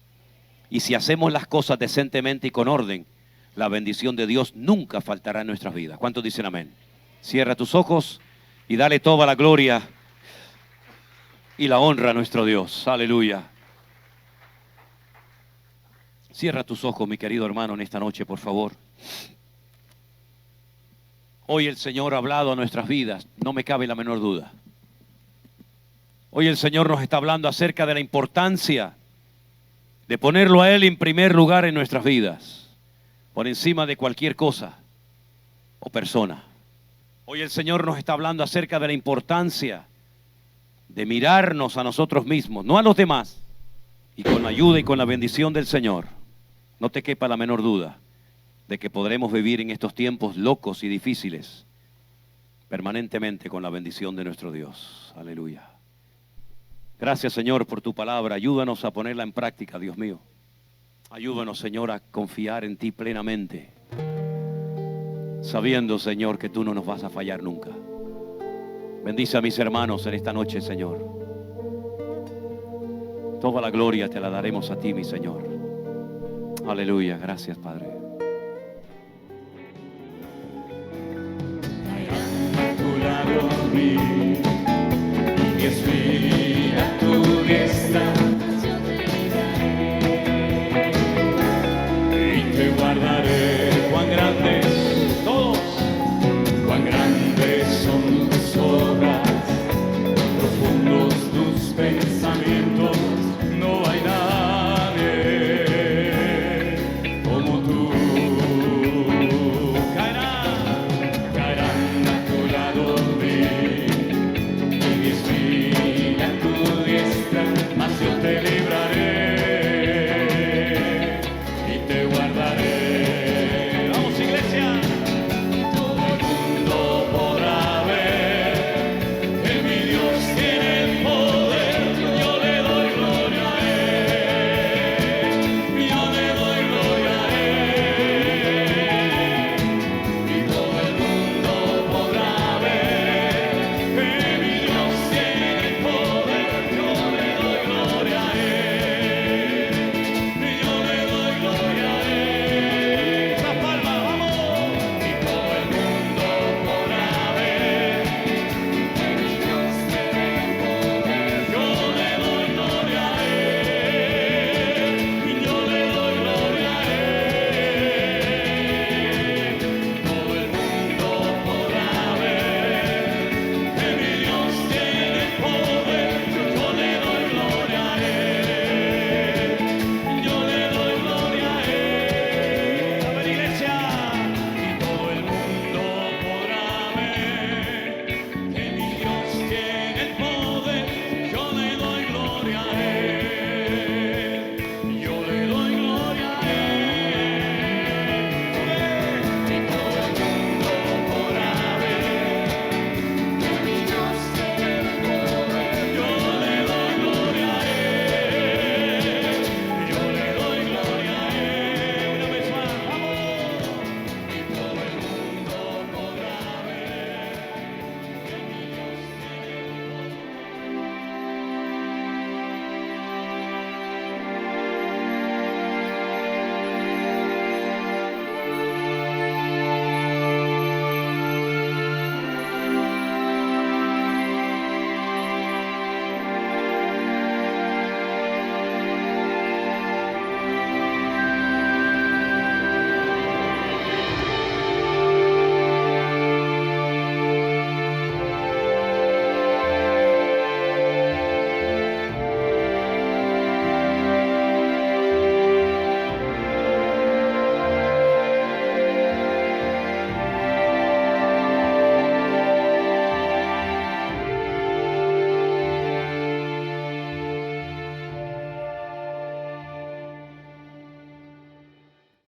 Speaker 3: Y si hacemos las cosas decentemente y con orden, la bendición de Dios nunca faltará en nuestras vidas. ¿Cuántos dicen amén? Cierra tus ojos y dale toda la gloria y la honra a nuestro Dios. Aleluya. Cierra tus ojos, mi querido hermano, en esta noche, por favor. Hoy el Señor ha hablado a nuestras vidas, no me cabe la menor duda. Hoy el Señor nos está hablando acerca de la importancia de ponerlo a Él en primer lugar en nuestras vidas, por encima de cualquier cosa o persona. Hoy el Señor nos está hablando acerca de la importancia de mirarnos a nosotros mismos, no a los demás, y con la ayuda y con la bendición del Señor, no te quepa la menor duda de que podremos vivir en estos tiempos locos y difíciles permanentemente con la bendición de nuestro Dios. Aleluya. Gracias, Señor, por tu palabra. Ayúdanos a ponerla en práctica, Dios mío. Ayúdanos, Señor, a confiar en ti plenamente, sabiendo, Señor, que tú no nos vas a fallar nunca. Bendice a mis hermanos en esta noche, Señor. Toda la gloria te la daremos a ti, mi Señor. Aleluya. Gracias, Padre.
Speaker 1: A tu lado vi, y mi espíritu